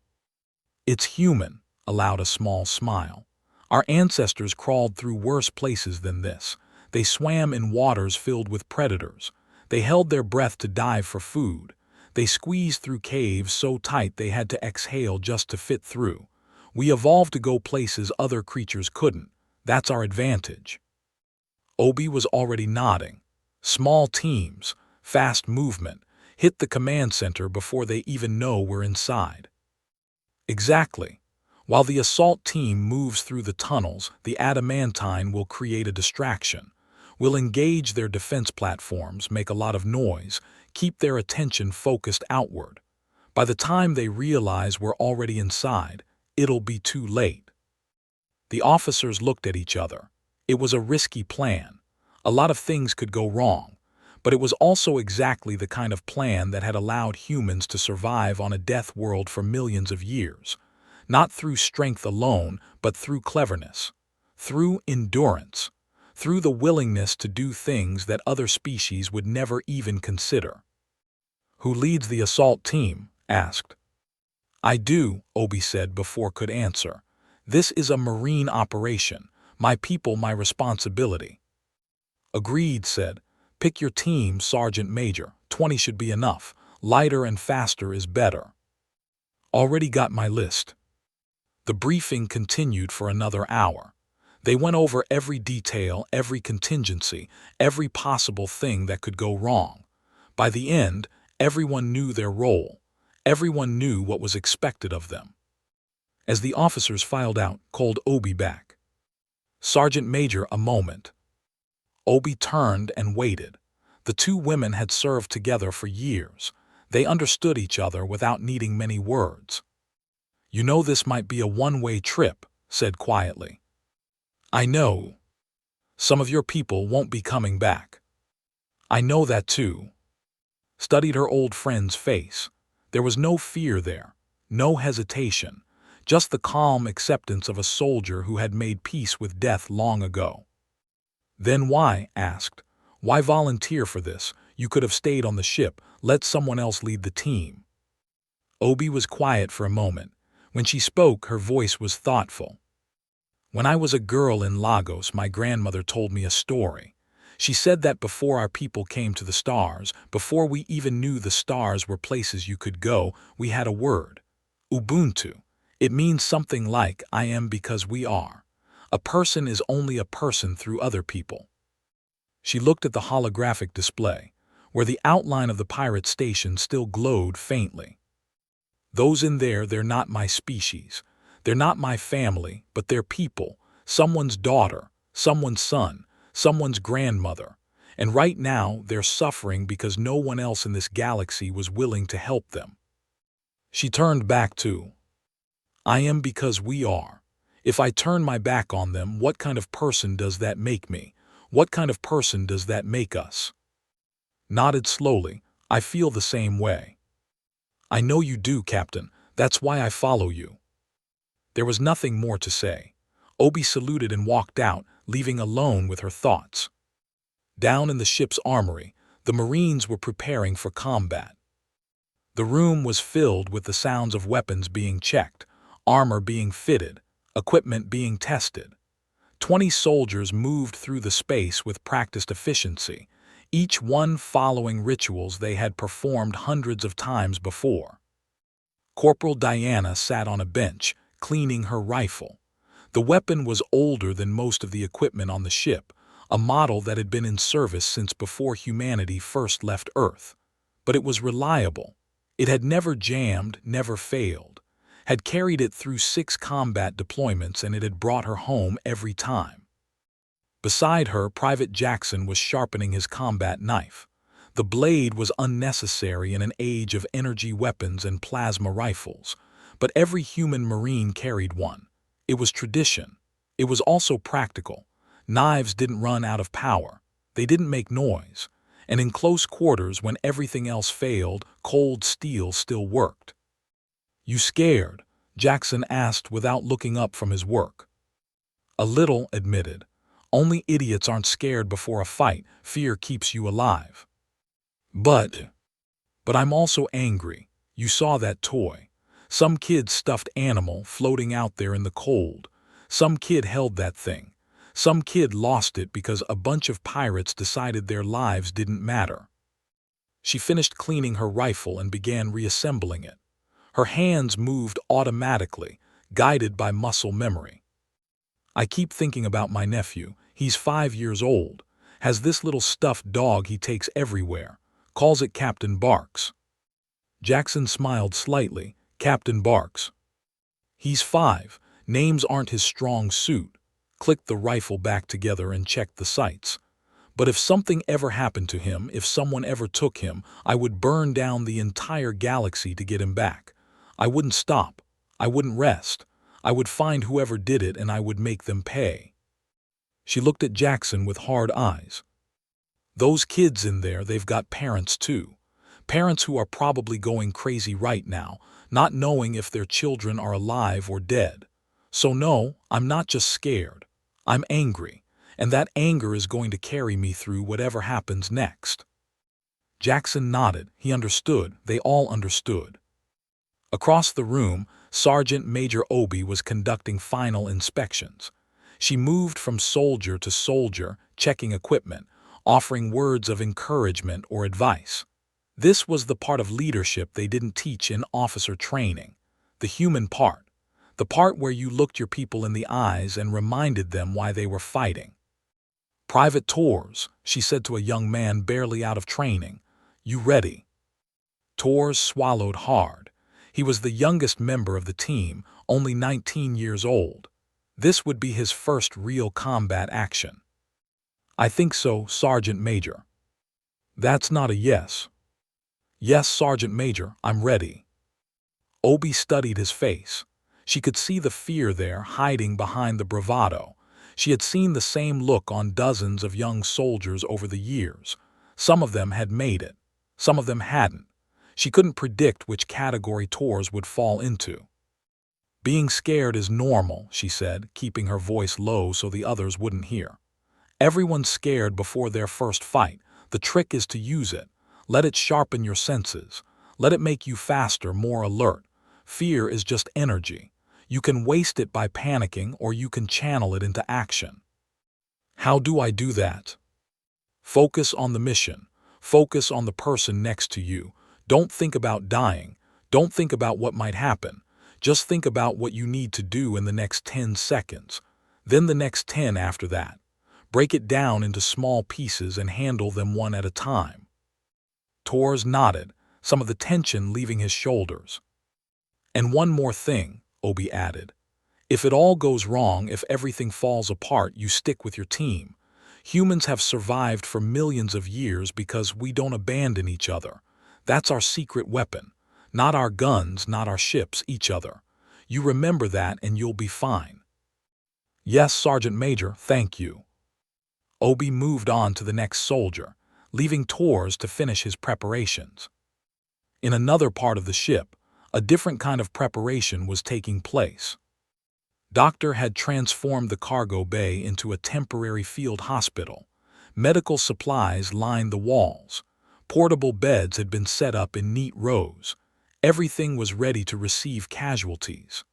It's human, allowed a small smile. Our ancestors crawled through worse places than this. They swam in waters filled with predators. They held their breath to dive for food. They squeezed through caves so tight they had to exhale just to fit through. We evolved to go places other creatures couldn't. That's our advantage. Obi was already nodding. Small teams, fast movement, hit the command center before they even know we're inside. Exactly. While the assault team moves through the tunnels, the adamantine will create a distraction. We'll engage their defense platforms, make a lot of noise, keep their attention focused outward. By the time they realize we're already inside, it'll be too late. The officers looked at each other. It was a risky plan. A lot of things could go wrong, but it was also exactly the kind of plan that had allowed humans to survive on a death world for millions of years. Not through strength alone, but through cleverness, through endurance, through the willingness to do things that other species would never even consider. Who leads the assault team? Asked. I do, Obi said before could answer. This is a marine operation. My people, my responsibility. Agreed, said. Pick your team, Sergeant Major. 20 should be enough. Lighter and faster is better. Already got my list. The briefing continued for another hour. They went over every detail, every contingency, every possible thing that could go wrong. By the end, everyone knew their role. Everyone knew what was expected of them. As the officers filed out, called Obi back. Sergeant Major, a moment. Obi turned and waited. The two women had served together for years. They understood each other without needing many words. You know this might be a one-way trip, said quietly. I know. Some of your people won't be coming back. I know that too. Studied her old friend's face. There was no fear there, no hesitation, just the calm acceptance of a soldier who had made peace with death long ago. Then why? Asked. Why volunteer for this? You could have stayed on the ship, let someone else lead the team. Obi was quiet for a moment. When she spoke, her voice was thoughtful. When I was a girl in Lagos, my grandmother told me a story. She said that before our people came to the stars, before we even knew the stars were places you could go, we had a word. Ubuntu. It means something like, I am because we are. A person is only a person through other people. She looked at the holographic display, where the outline of the pirate station still glowed faintly. Those in there, they're not my species. They're not my family, but they're people, someone's daughter, someone's son, someone's grandmother. And right now, they're suffering because no one else in this galaxy was willing to help them. She turned back to, I am because we are. If I turn my back on them, what kind of person does that make me? What kind of person does that make us? Nodded slowly. I feel the same way. I know you do, Captain. That's why I follow you. There was nothing more to say. Obi saluted and walked out, leaving alone with her thoughts. Down in the ship's armory, The Marines were preparing for combat. The room was filled with the sounds of weapons being checked, armor being fitted, equipment being tested. 20 soldiers moved through the space with practiced efficiency, each one following rituals they had performed hundreds of times before. Corporal Diana sat on a bench, cleaning her rifle. The weapon was older than most of the equipment on the ship, a model that had been in service since before humanity first left Earth. But it was reliable. It had never jammed, never failed, had carried it through 6 combat deployments, and it had brought her home every time. Beside her, Private Jackson was sharpening his combat knife. The blade was unnecessary in an age of energy weapons and plasma rifles, but every human Marine carried one. It was tradition. It was also practical. Knives didn't run out of power. They didn't make noise. And in close quarters, when everything else failed, cold steel still worked. "You scared?" Jackson asked without looking up from his work. "A little," admitted. "Only idiots aren't scared before a fight. Fear keeps you alive." But I'm also angry. You saw that toy. Some kid's stuffed animal floating out there in the cold. Some kid held that thing. Some kid lost it because a bunch of pirates decided their lives didn't matter." She finished cleaning her rifle and began reassembling it. Her hands moved automatically, guided by muscle memory. "I keep thinking about my nephew. He's 5 years old. Has this little stuffed dog he takes everywhere. Calls it Captain Barks." Jackson smiled slightly. "Captain Barks." "He's 5. Names aren't his strong suit." Clicked the rifle back together and checked the sights. "But if something ever happened to him, if someone ever took him, I would burn down the entire galaxy to get him back. I wouldn't stop. I wouldn't rest. I would find whoever did it and I would make them pay." She looked at Jackson with hard eyes. "Those kids in there, they've got parents too. Parents who are probably going crazy right now, not knowing if their children are alive or dead. So no, I'm not just scared. I'm angry, and that anger is going to carry me through whatever happens next." Jackson nodded. He understood. They all understood. Across the room, Sergeant Major Obi was conducting final inspections. She moved from soldier to soldier, checking equipment, offering words of encouragement or advice. This was the part of leadership they didn't teach in officer training. The human part. The part where you looked your people in the eyes and reminded them why they were fighting. "Private Tours," she said to a young man barely out of training. "You ready?" Tours swallowed hard. He was the youngest member of the team, only 19 years old. This would be his first real combat action. "I think so, Sergeant Major." "That's not a yes." "Yes, Sergeant Major, I'm ready." Obi studied his face. She could see the fear there hiding behind the bravado. She had seen the same look on dozens of young soldiers over the years. Some of them had made it. Some of them hadn't. She couldn't predict which category Tours would fall into. "Being scared is normal," she said, keeping her voice low so the others wouldn't hear. "Everyone's scared before their first fight. The trick is to use it. Let it sharpen your senses. Let it make you faster, more alert. Fear is just energy. You can waste it by panicking, or you can channel it into action." "How do I do that?" "Focus on the mission. Focus on the person next to you. Don't think about dying. Don't think about what might happen. Just think about what you need to do in the next 10 seconds. Then the next 10 after that. Break it down into small pieces and handle them one at a time." Tours nodded, some of the tension leaving his shoulders. "And one more thing," Obi added. "If it all goes wrong, if everything falls apart, you stick with your team. Humans have survived for millions of years because we don't abandon each other. That's our secret weapon. Not our guns, not our ships, each other. You remember that and you'll be fine." "Yes, Sergeant Major, thank you." Obi moved on to the next soldier, leaving Tours to finish his preparations. In another part of the ship, a different kind of preparation was taking place. Doctor had transformed the cargo bay into a temporary field hospital. Medical supplies lined the walls. Portable beds had been set up in neat rows. Everything was ready to receive casualties.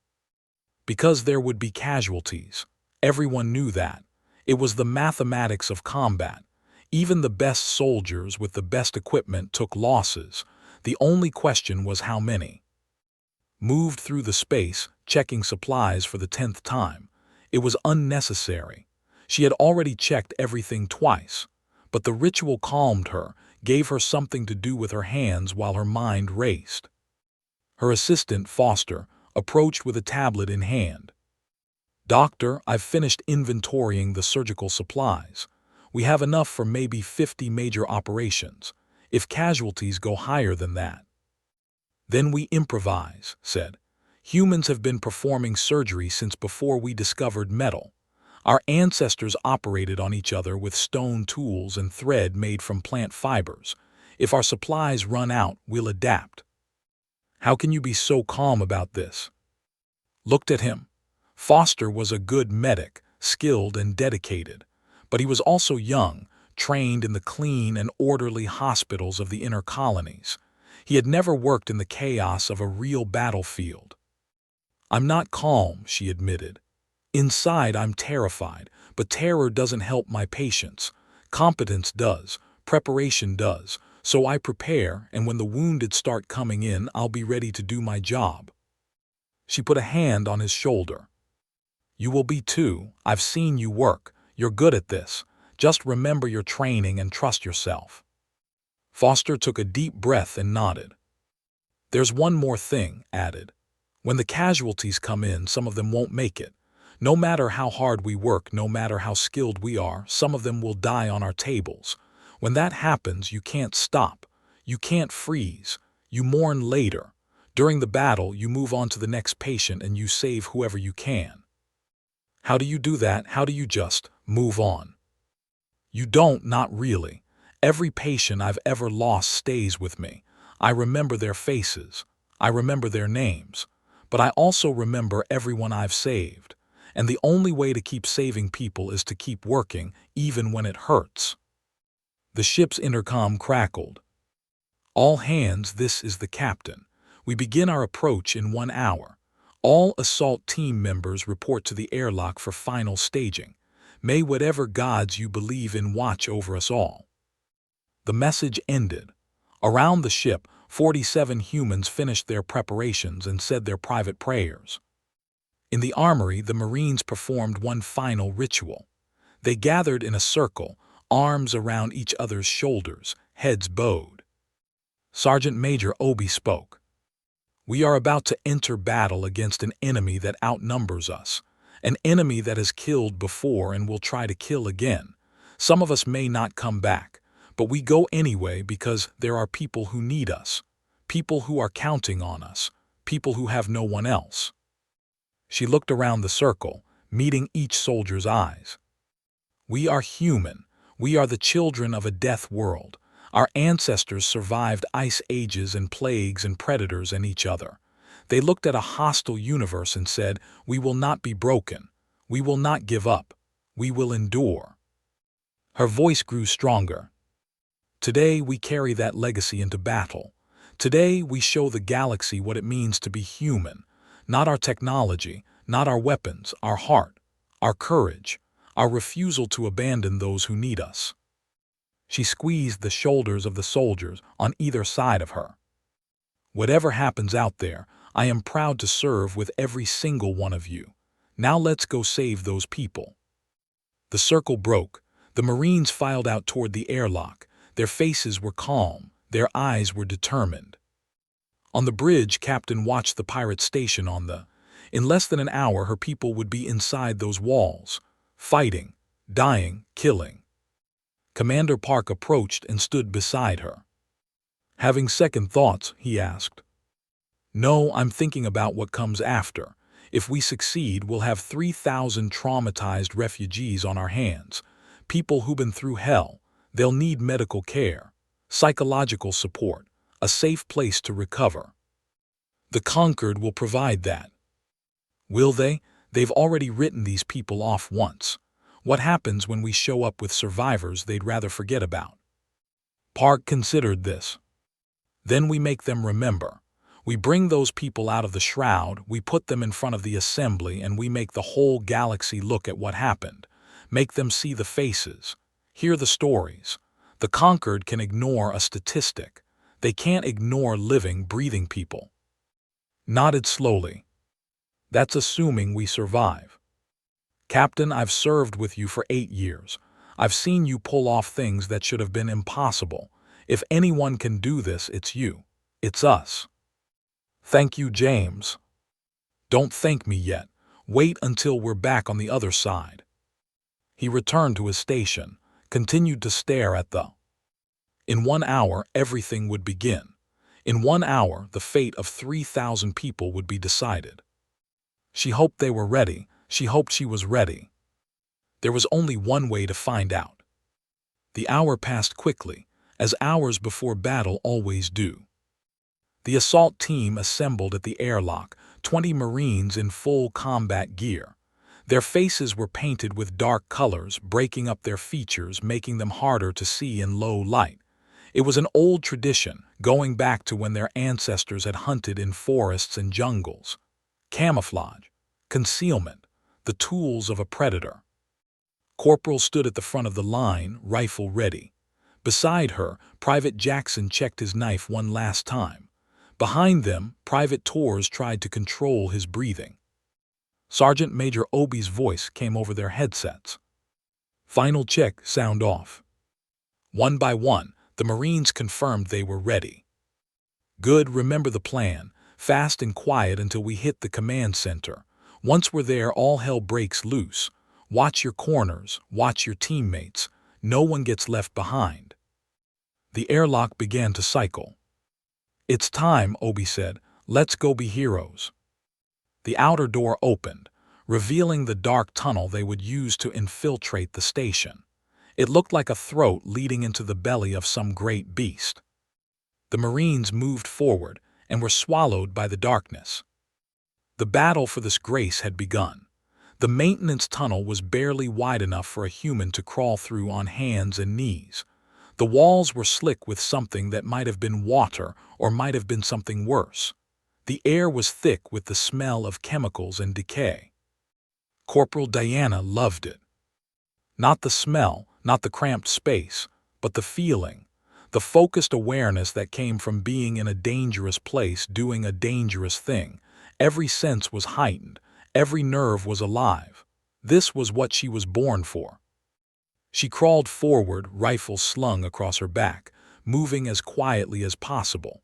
Because there would be casualties. Everyone knew that. It was the mathematics of combat. Even the best soldiers with the best equipment took losses. The only question was how many. Moved through the space, checking supplies for the 10th time. It was unnecessary. She had already checked everything twice. But the ritual calmed her, gave her something to do with her hands while her mind raced. Her assistant, Foster, approached with a tablet in hand. "Doctor, I've finished inventorying the surgical supplies. We have enough for maybe 50 major operations, if casualties go higher than that." "Then we improvise," said. "Humans have been performing surgery since before we discovered metal. Our ancestors operated on each other with stone tools and thread made from plant fibers. If our supplies run out, we'll adapt." "How can you be so calm about this?" Looked at him. Foster was a good medic, skilled and dedicated. But he was also young, trained in the clean and orderly hospitals of the inner colonies. He had never worked in the chaos of a real battlefield. "I'm not calm," she admitted. "Inside I'm terrified, but terror doesn't help my patients. Competence does, preparation does, so I prepare, and when the wounded start coming in, I'll be ready to do my job." She put a hand on his shoulder. "You will be too. I've seen you work. You're good at this. Just remember your training and trust yourself." Foster took a deep breath and nodded. "There's one more thing," added. "When the casualties come in, some of them won't make it. No matter how hard we work, no matter how skilled we are, some of them will die on our tables. When that happens, you can't stop. You can't freeze. You mourn later. During the battle, you move on to the next patient and you save whoever you can." "How do you do that? How do you just move on?" "You don't, not really. Every patient I've ever lost stays with me. I remember their faces. I remember their names. But I also remember everyone I've saved. And the only way to keep saving people is to keep working, even when it hurts." The ship's intercom crackled. "All hands, this is the captain. We begin our approach in 1 hour. All assault team members report to the airlock for final staging. May whatever gods you believe in watch over us all." The message ended. Around the ship, 47 humans finished their preparations and said their private prayers. In the armory, the Marines performed one final ritual. They gathered in a circle, arms around each other's shoulders, heads bowed. Sergeant Major Obi spoke. "We are about to enter battle against an enemy that outnumbers us, an enemy that has killed before and will try to kill again. Some of us may not come back, but we go anyway because there are people who need us, people who are counting on us, people who have no one else." She looked around the circle, meeting each soldier's eyes. "We are human. We are the children of a death world. Our ancestors survived ice ages and plagues and predators and each other. They looked at a hostile universe and said, 'We will not be broken. We will not give up. We will endure.'" Her voice grew stronger. "Today we carry that legacy into battle. Today we show the galaxy what it means to be human. Not our technology, not our weapons, our heart, our courage, our refusal to abandon those who need us." She squeezed the shoulders of the soldiers on either side of her. "Whatever happens out there, I am proud to serve with every single one of you. Now let's go save those people." The circle broke. The Marines filed out toward the airlock. Their faces were calm. Their eyes were determined. On the bridge, Captain watched the pirate station on the. In less than an hour, her people would be inside those walls, fighting, dying, killing. Commander Park approached and stood beside her. "Having second thoughts?" he asked. "No, I'm thinking about what comes after. If we succeed, we'll have 3,000 traumatized refugees on our hands. People who've been through hell. They'll need medical care, psychological support, a safe place to recover. The conquered will provide that." "Will they? They've already written these people off once. What happens when we show up with survivors they'd rather forget about?" Park considered this. Then we make them remember. We bring those people out of the shroud, we put them in front of the assembly, and we make the whole galaxy look at what happened. Make them see the faces, hear the stories. The conquered can ignore a statistic. They can't ignore living, breathing people. Nodded slowly. That's assuming we survive. Captain, I've served with you for 8 years. I've seen you pull off things that should have been impossible. If anyone can do this, it's you. It's us. Thank you, James. Don't thank me yet. Wait until we're back on the other side. He returned to his station, continued to stare at the. In 1 hour, everything would begin. In 1 hour, the fate of 3,000 people would be decided. She hoped they were ready. She hoped she was ready. There was only one way to find out. The hour passed quickly, as hours before battle always do. The assault team assembled at the airlock, 20 Marines in full combat gear. Their faces were painted with dark colors, breaking up their features, making them harder to see in low light. It was an old tradition, going back to when their ancestors had hunted in forests and jungles. Camouflage, concealment, the tools of a predator. Corporal stood at the front of the line, rifle ready. Beside her, Private Jackson checked his knife one last time. Behind them, Private Torres tried to control his breathing. Sergeant Major Obi's voice came over their headsets. Final check, sound off. One by one, the Marines confirmed they were ready. Good, remember the plan. Fast and quiet until we hit the command center. Once we're there, all hell breaks loose. Watch your corners, watch your teammates. No one gets left behind. The airlock began to cycle. It's time, Obi said. Let's go be heroes. The outer door opened, revealing the dark tunnel they would use to infiltrate the station. It looked like a throat leading into the belly of some great beast. The Marines moved forward and were swallowed by the darkness. The battle for this grace had begun. The maintenance tunnel was barely wide enough for a human to crawl through on hands and knees. The walls were slick with something that might have been water or might have been something worse. The air was thick with the smell of chemicals and decay. Corporal Diana loved it. Not the smell, not the cramped space, but the feeling, the focused awareness that came from being in a dangerous place doing a dangerous thing. Every sense was heightened, every nerve was alive. This was what she was born for. She crawled forward, rifle slung across her back, moving as quietly as possible.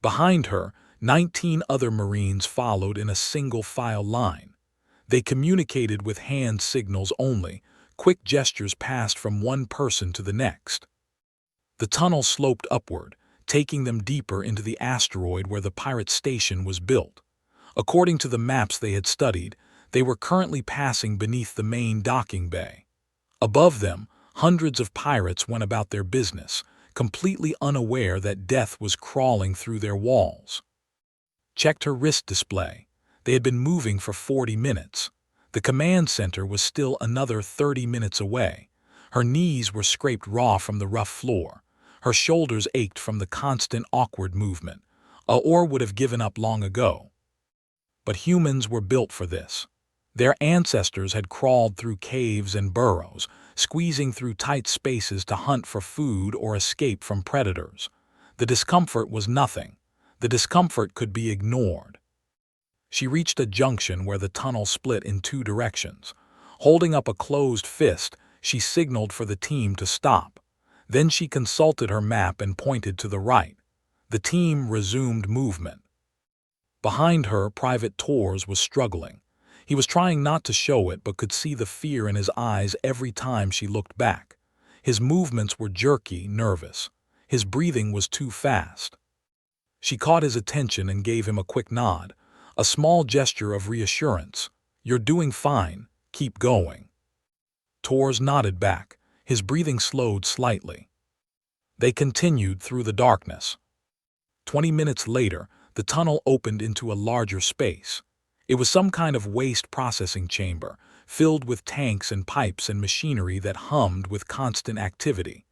Behind her, 19 other Marines followed in a single-file line. They communicated with hand signals only. Quick gestures passed from one person to the next. The tunnel sloped upward, taking them deeper into the asteroid where the pirate station was built. According to the maps they had studied, they were currently passing beneath the main docking bay. Above them, hundreds of pirates went about their business, completely unaware that death was crawling through their walls. Checked her wrist display. They had been moving for 40 minutes. The command center was still another 30 minutes away. Her knees were scraped raw from the rough floor. Her shoulders ached from the constant awkward movement. Or would have given up long ago. But humans were built for this. Their ancestors had crawled through caves and burrows, squeezing through tight spaces to hunt for food or escape from predators. The discomfort was nothing. The discomfort could be ignored. She reached a junction where the tunnel split in 2 directions. Holding up a closed fist, she signaled for the team to stop. Then she consulted her map and pointed to the right. The team resumed movement. Behind her, Private Torres was struggling. He was trying not to show it but could see the fear in his eyes every time she looked back. His movements were jerky, nervous. His breathing was too fast. She caught his attention and gave him a quick nod, a small gesture of reassurance. You're doing fine, keep going. Torres nodded back, his breathing slowed slightly. They continued through the darkness. 20 minutes later, the tunnel opened into a larger space. It was some kind of waste processing chamber, filled with tanks and pipes and machinery that hummed with constant activity.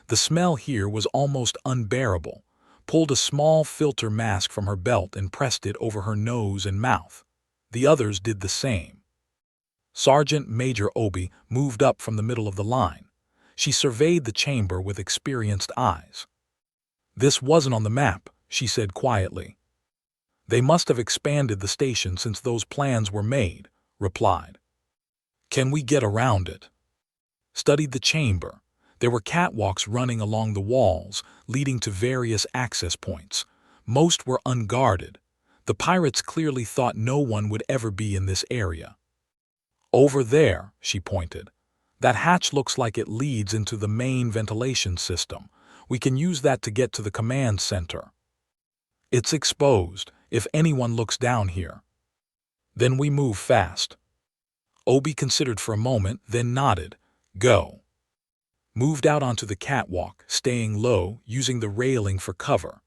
The smell here was almost unbearable. Pulled a small filter mask from her belt and pressed it over her nose and mouth. The others did the same. Sergeant Major Obi moved up from the middle of the line. She surveyed the chamber with experienced eyes. "This wasn't on the map," she said quietly. "They must have expanded the station since those plans were made," replied. "Can we get around it?" Studied the chamber. There were catwalks running along the walls, leading to various access points. Most were unguarded. The pirates clearly thought no one would ever be in this area. "Over there," she pointed. "That hatch looks like it leads into the main ventilation system. We can use that to get to the command center. It's exposed if anyone looks down here. Then we move fast." Obi considered for a moment, then nodded. "Go." Moved out onto the catwalk, staying low, using the railing for cover.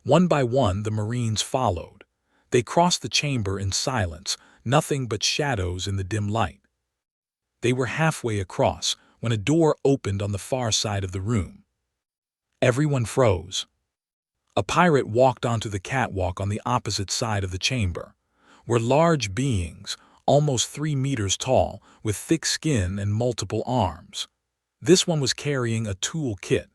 One by one, the Marines followed. They crossed the chamber in silence, nothing but shadows in the dim light. They were halfway across when a door opened on the far side of the room. Everyone froze. A pirate walked onto the catwalk on the opposite side of the chamber. Were large beings, almost 3 meters tall, with thick skin and multiple arms. This one was carrying a tool kit.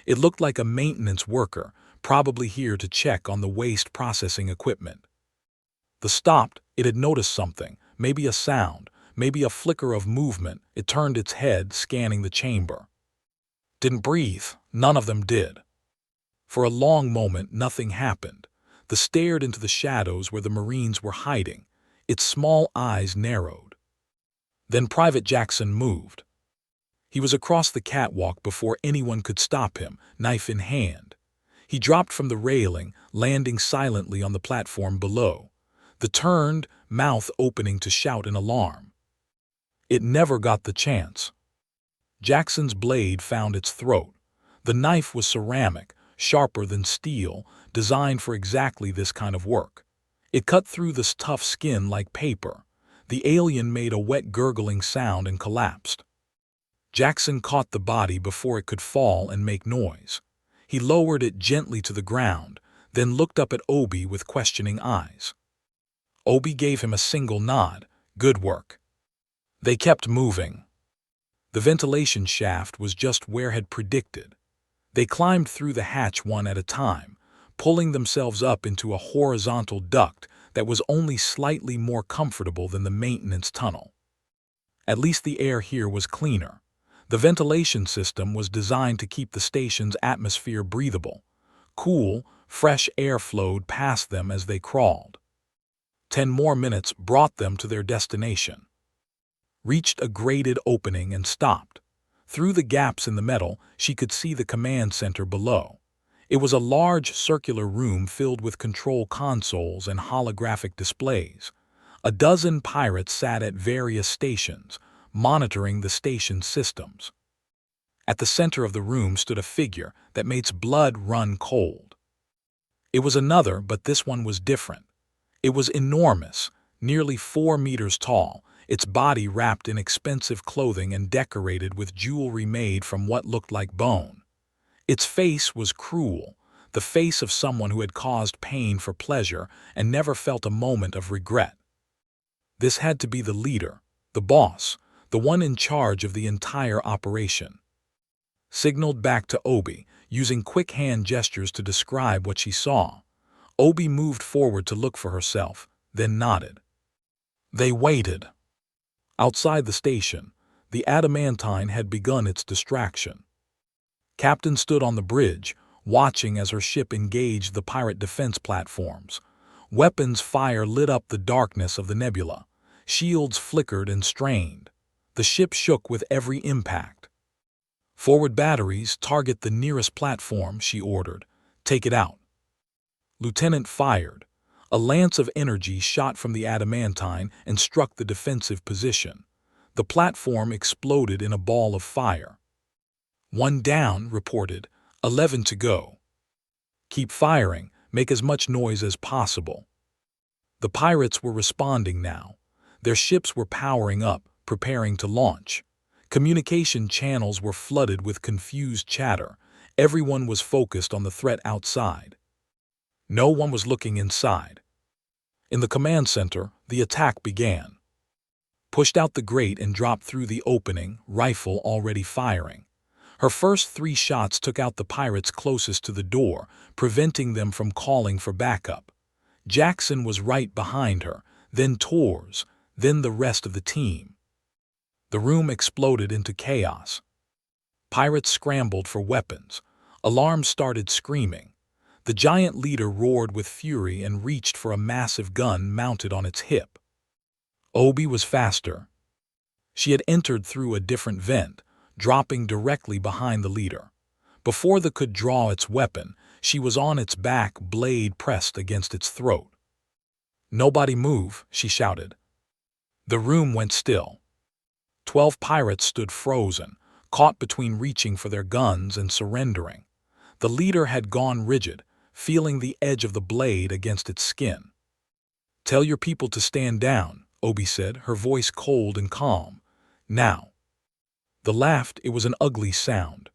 It looked like a maintenance worker, probably here to check on the waste processing equipment. The stopped, it had noticed something, maybe a sound, maybe a flicker of movement. It turned its head, scanning the chamber. Didn't breathe. None of them did. For a long moment, nothing happened. They stared into the shadows where the Marines were hiding. Its small eyes narrowed. Then Private Jackson moved. He was across the catwalk before anyone could stop him, knife in hand. He dropped from the railing, landing silently on the platform below. The turned, mouth opening to shout in alarm. It never got the chance. Jackson's blade found its throat. The knife was ceramic, sharper than steel, designed for exactly this kind of work. It cut through the tough skin like paper. The alien made a wet gurgling sound and collapsed. Jackson caught the body before it could fall and make noise. He lowered it gently to the ground, then looked up at Obi with questioning eyes. Obi gave him a single nod. "Good work." They kept moving. The ventilation shaft was just where had predicted. They climbed through the hatch one at a time, pulling themselves up into a horizontal duct that was only slightly more comfortable than the maintenance tunnel. At least the air here was cleaner. The ventilation system was designed to keep the station's atmosphere breathable. Cool, fresh air flowed past them as they crawled. 10 more minutes brought them to their destination. Reached a grated opening and stopped. Through the gaps in the metal, she could see the command center below. It was a large circular room filled with control consoles and holographic displays. A dozen pirates sat at various stations, monitoring the station's systems. At the center of the room stood a figure that made blood run cold. It was another, but this one was different. It was enormous, nearly 4 meters tall, its body wrapped in expensive clothing and decorated with jewelry made from what looked like bone. Its face was cruel, the face of someone who had caused pain for pleasure and never felt a moment of regret. This had to be the leader, the boss, the one in charge of the entire operation. Signaled back to Obi, using quick hand gestures to describe what she saw. Obi moved forward to look for herself, then nodded. They waited. Outside the station, the adamantine had begun its distraction. Captain stood on the bridge, watching as her ship engaged the pirate defense platforms. Weapons fire lit up the darkness of the nebula. Shields flickered and strained. The ship shook with every impact. "Forward batteries, target the nearest platform," she ordered. "Take it out." Lieutenant fired. A lance of energy shot from the adamantine and struck the defensive position. The platform exploded in a ball of fire. "One down," reported. 11 to go. "Keep firing. Make as much noise as possible." The pirates were responding now. Their ships were powering up, preparing to launch. Communication channels were flooded with confused chatter. Everyone was focused on the threat outside. No one was looking inside. In the command center, the attack began. Pushed out the grate and dropped through the opening, rifle already firing. Her first 3 shots took out the pirates closest to the door, preventing them from calling for backup. Jackson was right behind her, then Tors, then the rest of the team. The room exploded into chaos. Pirates scrambled for weapons. Alarms started screaming. The giant leader roared with fury and reached for a massive gun mounted on its hip. Obi was faster. She had entered through a different vent, dropping directly behind the leader. Before the could draw its weapon, she was on its back, blade pressed against its throat. "Nobody move," she shouted. The room went still. 12 pirates stood frozen, caught between reaching for their guns and surrendering. The leader had gone rigid, feeling the edge of the blade against its skin. "Tell your people to stand down," Obi said, her voice cold and calm. "Now." The laughed, it was an ugly sound.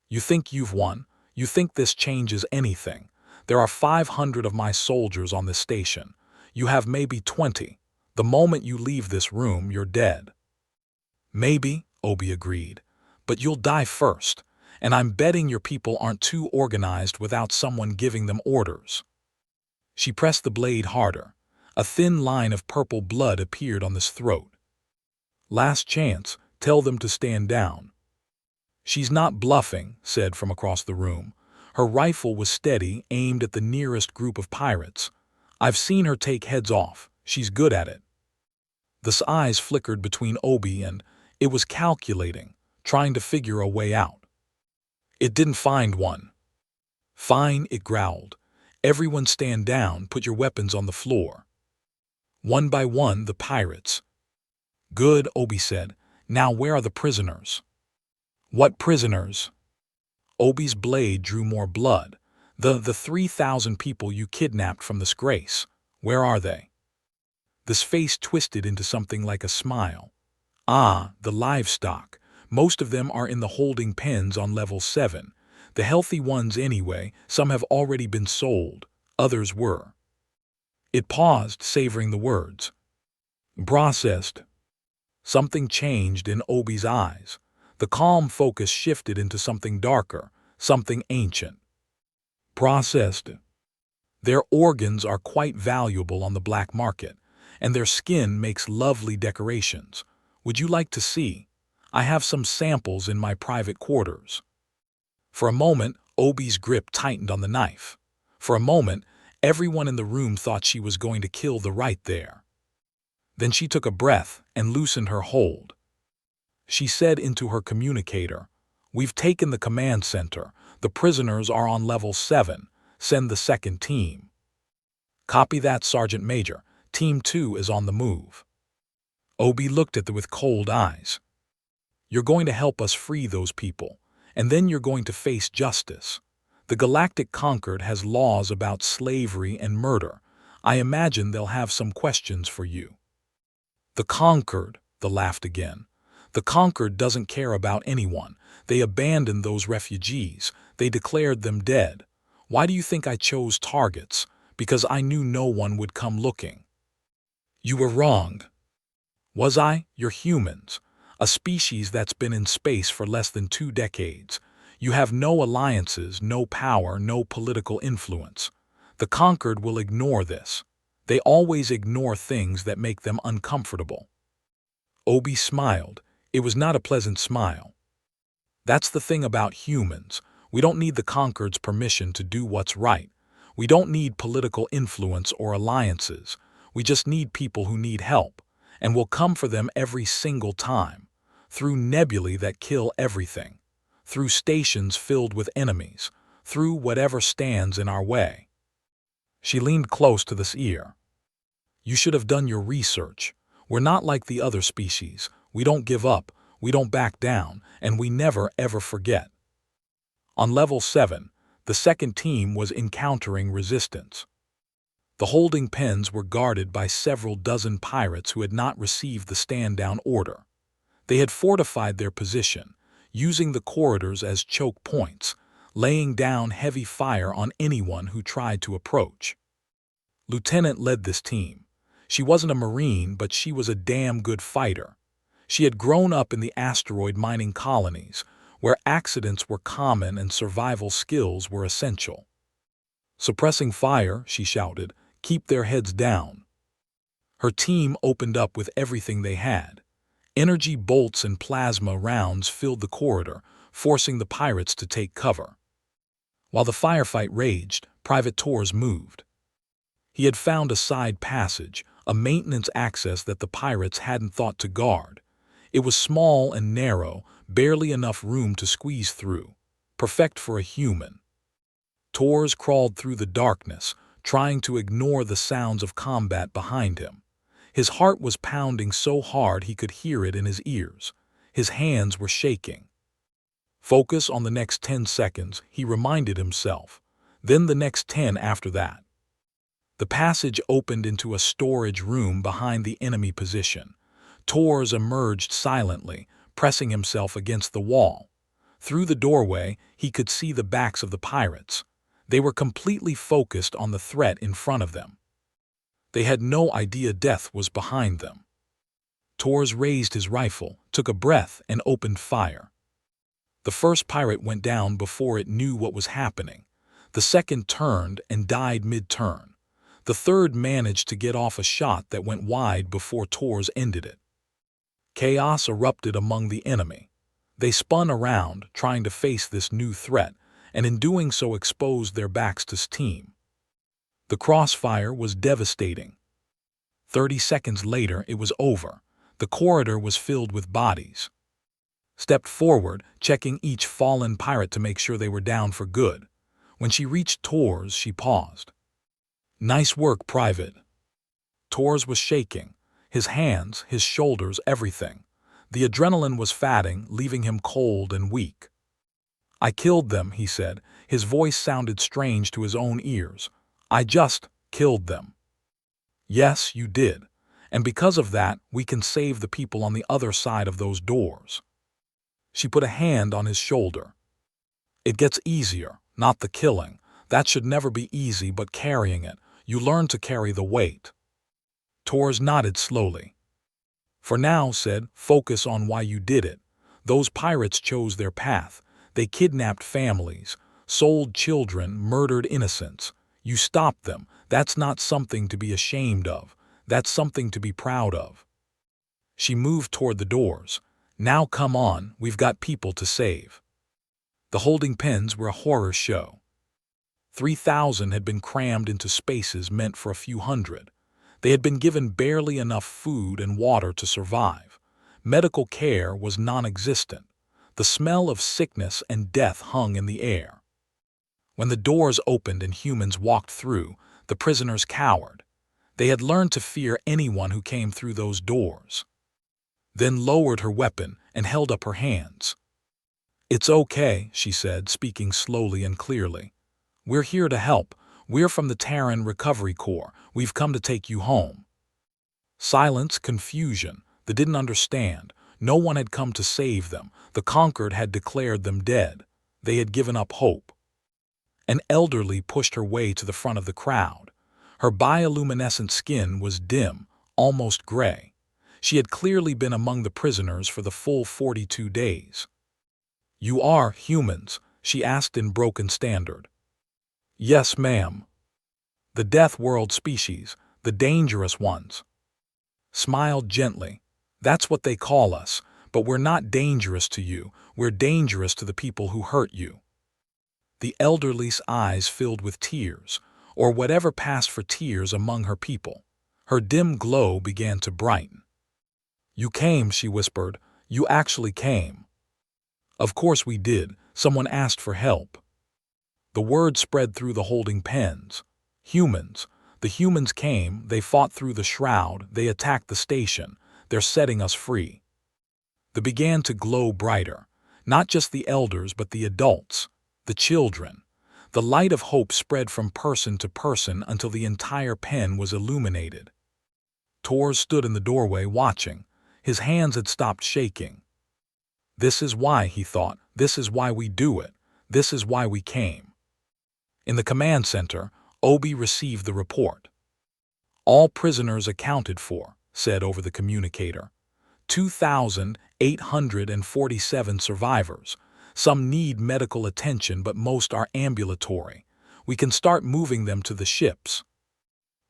"You think you've won? You think this changes anything? There are 500 of my soldiers on this station. You have maybe 20. The moment you leave this room, you're dead." "Maybe," Obi agreed, "but you'll die first, and I'm betting your people aren't too organized without someone giving them orders." She pressed the blade harder. A thin line of purple blood appeared on his throat. "Last chance, tell them to stand down." "She's not bluffing," said from across the room. Her rifle was steady, aimed at the nearest group of pirates. "I've seen her take heads off. She's good at it." The eyes flickered between Obi and it was calculating, trying to figure a way out. It didn't find one. "Fine," it growled. "Everyone stand down, put your weapons on the floor." One by one, the pirates. "Good," Obi said. "Now where are the prisoners?" "What prisoners?" Obi's blade drew more blood. The 3,000 people you kidnapped from this grace. Where are they?" This face twisted into something like a smile. "Ah, the livestock. Most of them are in the holding pens on level 7. The healthy ones anyway, some have already been sold. Others were." It paused, savoring the words. "Processed." Something changed in Obi's eyes. The calm focus shifted into something darker, something ancient. "Processed. Their organs are quite valuable on the black market, and their skin makes lovely decorations. Would you like to see? I have some samples in my private quarters." For a moment, Obi's grip tightened on the knife. For a moment, everyone in the room thought she was going to kill the right there. Then she took a breath and loosened her hold. She said into her communicator, "We've taken the command center. The prisoners are on level 7. Send the second team." "Copy that, Sergeant Major. Team 2 is on the move." Obi looked at them with cold eyes. "You're going to help us free those people, and then you're going to face justice. The Galactic Concord has laws about slavery and murder. I imagine they'll have some questions for you." "The Concord," the laughed again. "The Concord doesn't care about anyone. They abandoned those refugees. They declared them dead. Why do you think I chose targets? Because I knew no one would come looking." "You were wrong." "Was I? You're humans. A species that's been in space for less than 2 decades. You have no alliances, no power, no political influence. The Conquered will ignore this. They always ignore things that make them uncomfortable." Obi smiled. It was not a pleasant smile. "That's the thing about humans. We don't need the Conquered's permission to do what's right. We don't need political influence or alliances. We just need people who need help, and we'll come for them every single time. Through nebulae that kill everything. Through stations filled with enemies. Through whatever stands in our way." She leaned close to this ear. "You should have done your research. We're not like the other species. We don't give up, we don't back down, and we never ever forget." On level 7, the second team was encountering resistance. The holding pens were guarded by several dozen pirates who had not received the stand-down order. They had fortified their position, using the corridors as choke points. laying down heavy fire on anyone who tried to approach. Lieutenant led this team. She wasn't a Marine, but she was a damn good fighter. She had grown up in the asteroid mining colonies, where accidents were common and survival skills were essential. "Suppressing fire," she shouted. "Keep their heads down." Her team opened up with everything they had. Energy bolts and plasma rounds filled the corridor, forcing the pirates to take cover. While the firefight raged, Private Torres moved. He had found a side passage, a maintenance access that the pirates hadn't thought to guard. It was small and narrow, barely enough room to squeeze through. Perfect for a human. Torres crawled through the darkness, trying to ignore the sounds of combat behind him. His heart was pounding so hard he could hear it in his ears. His hands were shaking. Focus on the next 10 seconds, he reminded himself. Then the next 10 after that. The passage opened into a storage room behind the enemy position. Torres emerged silently, pressing himself against the wall. Through the doorway, he could see the backs of the pirates. They were completely focused on the threat in front of them. They had no idea death was behind them. Torres raised his rifle, took a breath, and opened fire. The first pirate went down before it knew what was happening. The second turned and died mid-turn. The third managed to get off a shot that went wide before Torres ended it. Chaos erupted among the enemy. They spun around, trying to face this new threat, and in doing so exposed their backs to his team. The crossfire was devastating. 30 seconds later, it was over. The corridor was filled with bodies. Stepped forward, checking each fallen pirate to make sure they were down for good. When she reached Torres, she paused. "Nice work, Private." Torres was shaking. His hands, his shoulders, everything. The adrenaline was fatting, leaving him cold and weak. "I killed them," he said. His voice sounded strange to his own ears. "I just killed them." "Yes, you did. And because of that, we can save the people on the other side of those doors." She put a hand on his shoulder. "It gets easier, not the killing. That should never be easy, but carrying it. You learn to carry the weight." Torres nodded slowly. "For now," said, "focus on why you did it. Those pirates chose their path. They kidnapped families, sold children, murdered innocents. You stopped them. That's not something to be ashamed of. That's something to be proud of." She moved toward the doors. "Now come on, we've got people to save." The holding pens were a horror show. 3,000 had been crammed into spaces meant for a few hundred. They had been given barely enough food and water to survive. Medical care was non-existent. The smell of sickness and death hung in the air. When the doors opened and humans walked through, the prisoners cowered. They had learned to fear anyone who came through those doors. Then lowered her weapon and held up her hands. "It's okay," she said, speaking slowly and clearly. "We're here to help. We're from the Terran Recovery Corps. We've come to take you home." Silence, confusion. They didn't understand. No one had come to save them. The conquered had declared them dead. They had given up hope. An elderly pushed her way to the front of the crowd. Her bioluminescent skin was dim, almost gray. She had clearly been among the prisoners for the full 42 days. "You are humans?" she asked in broken standard. "Yes, ma'am." "The Death World species, the dangerous ones." Smiled gently. "That's what they call us, but we're not dangerous to you. We're dangerous to the people who hurt you." The elderly's eyes filled with tears, or whatever passed for tears among her people. Her dim glow began to brighten. "You came," she whispered. "You actually came." "Of course we did. Someone asked for help." The word spread through the holding pens. "Humans. The humans came, they fought through the shroud, they attacked the station. They're setting us free." They began to glow brighter. Not just the elders, but the adults. The children. The light of hope spread from person to person until the entire pen was illuminated. Torres stood in the doorway watching. His hands had stopped shaking. "This is why," he thought. "This is why we do it. This is why we came." In the command center, Obi received the report. "All prisoners accounted for," said over the communicator. 2,847 survivors. Some need medical attention, but most are ambulatory. We can start moving them to the ships."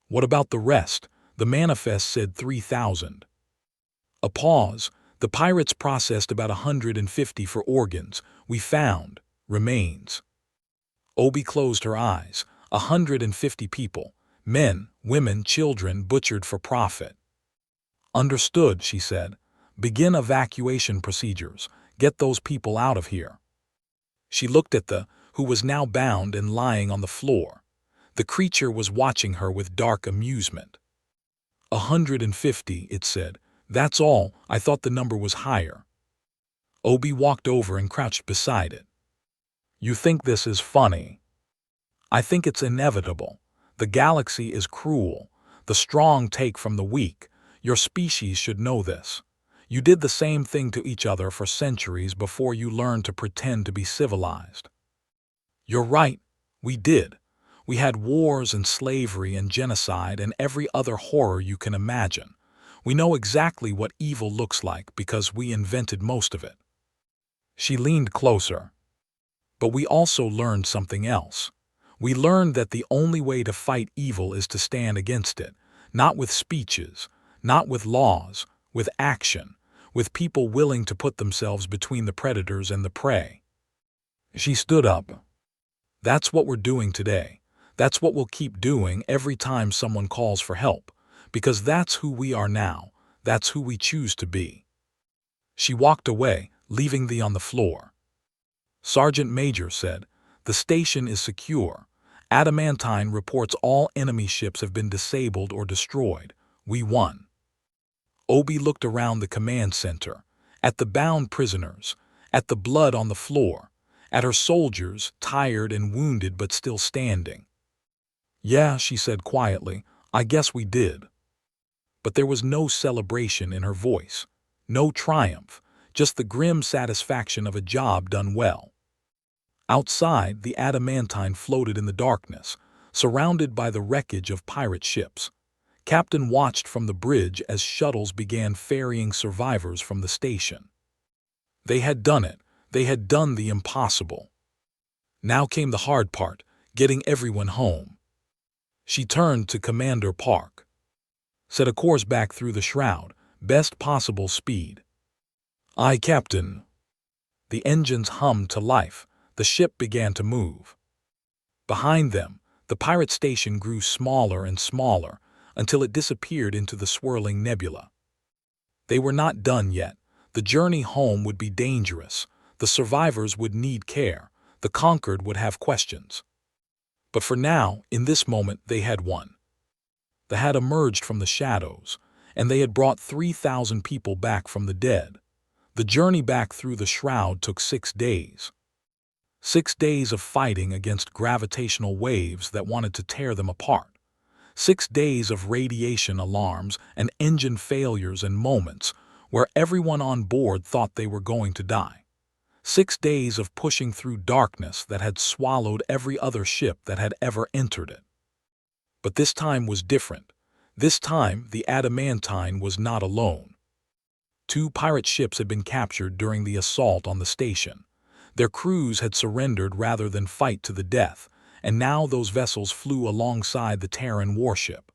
"What about the rest?" The manifest said 3,000. A pause. "The pirates processed about 150 for organs. We found remains." Obi closed her eyes. 150 people. Men, women, children butchered for profit. "Understood," she said. "Begin evacuation procedures. Get those people out of here." She looked at the who was now bound and lying on the floor. The creature was watching her with dark amusement. 150, it said. "That's all. I thought the number was higher." Obi walked over and crouched beside it. "You think this is funny?" "I think it's inevitable. The galaxy is cruel. The strong take from the weak. Your species should know this. You did the same thing to each other for centuries before you learned to pretend to be civilized." "You're right. We did. We had wars and slavery and genocide and every other horror you can imagine. We know exactly what evil looks like because we invented most of it." She leaned closer. "But we also learned something else. We learned that the only way to fight evil is to stand against it, not with speeches, not with laws, with action, with people willing to put themselves between the predators and the prey." She stood up. "That's what we're doing today. That's what we'll keep doing every time someone calls for help, because that's who we are now. That's who we choose to be." She walked away, leaving thee on the floor. Sergeant Major said, "The station is secure. Adamantine reports all enemy ships have been disabled or destroyed. We won." Obi looked around the command center, at the bound prisoners, at the blood on the floor, at her soldiers, tired and wounded but still standing. "Yeah," she said quietly, "I guess we did." But there was no celebration in her voice, no triumph, just the grim satisfaction of a job done well. Outside, the Adamantine floated in the darkness, surrounded by the wreckage of pirate ships. Captain watched from the bridge as shuttles began ferrying survivors from the station. They had done it. They had done the impossible. Now came the hard part, getting everyone home. She turned to Commander Park. "Set a course back through the shroud, best possible speed." "Aye, Captain." The engines hummed to life. The ship began to move. Behind them, the pirate station grew smaller and smaller until it disappeared into the swirling nebula. They were not done yet. The journey home would be dangerous. The survivors would need care. The conquered would have questions. But for now, in this moment, they had won. They had emerged from the shadows, and they had brought 3,000 people back from the dead. The journey back through the shroud took 6 days. 6 days of fighting against gravitational waves that wanted to tear them apart. 6 days of radiation alarms and engine failures and moments where everyone on board thought they were going to die. 6 days of pushing through darkness that had swallowed every other ship that had ever entered it. But this time was different. This time, the Adamantine was not alone. 2 pirate ships had been captured during the assault on the station. Their crews had surrendered rather than fight to the death, and now those vessels flew alongside the Terran warship.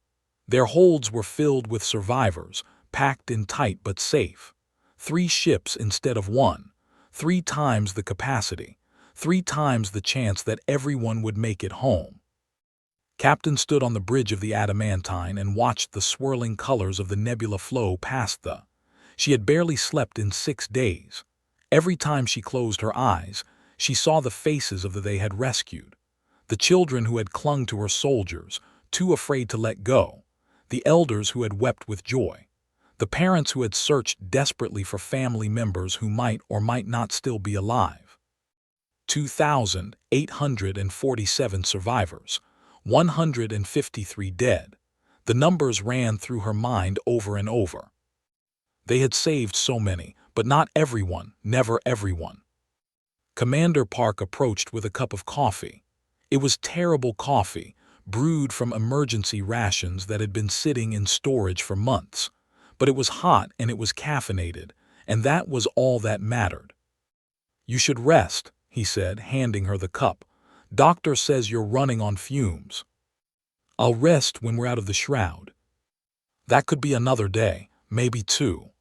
Their holds were filled with survivors, packed in tight but safe. 3 ships instead of 1. 3 times the capacity, 3 times the chance that everyone would make it home. Captain stood on the bridge of the Adamantine and watched the swirling colors of the nebula flow past the. She had barely slept in 6 days. Every time she closed her eyes, she saw the faces of the they had rescued. The children who had clung to her soldiers, too afraid to let go. The elders who had wept with joy. The parents who had searched desperately for family members who might or might not still be alive. 2,847 survivors, 153 dead. The numbers ran through her mind over and over. They had saved so many, but not everyone, never everyone. Commander Park approached with a cup of coffee. It was terrible coffee, brewed from emergency rations that had been sitting in storage for months. But it was hot and it was caffeinated, and that was all that mattered. "You should rest," he said, handing her the cup. "Doctor says you're running on fumes." "I'll rest when we're out of the shroud." "That could be another day, maybe two."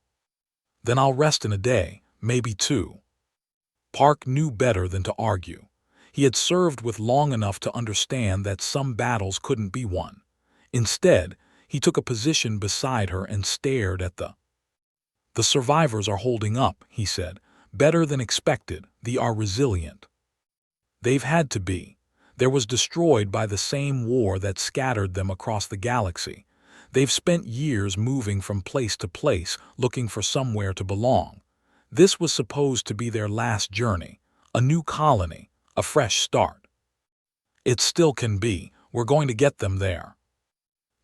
"Then I'll rest in a day, maybe two." Park knew better than to argue. He had served with long enough to understand that some battles couldn't be won. Instead, he took a position beside her and stared at "The survivors are holding up," he said. "Better than expected. They are resilient." "They've had to be. There was destroyed by the same war that scattered them across the galaxy. They've spent years moving from place to place, looking for somewhere to belong. This was supposed to be their last journey, a new colony, a fresh start." "It still can be. We're going to get them there."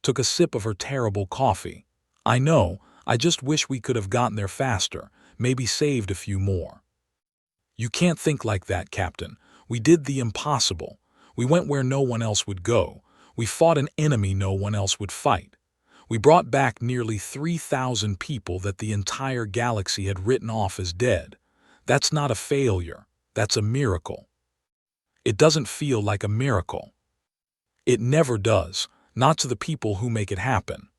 Took a sip of her terrible coffee. "I know, I just wish we could have gotten there faster, maybe saved a few more." "You can't think like that, Captain. We did the impossible. We went where no one else would go. We fought an enemy no one else would fight. We brought back nearly 3,000 people that the entire galaxy had written off as dead. That's not a failure. That's a miracle." "It doesn't feel like a miracle." "It never does, not to the people who make it happen."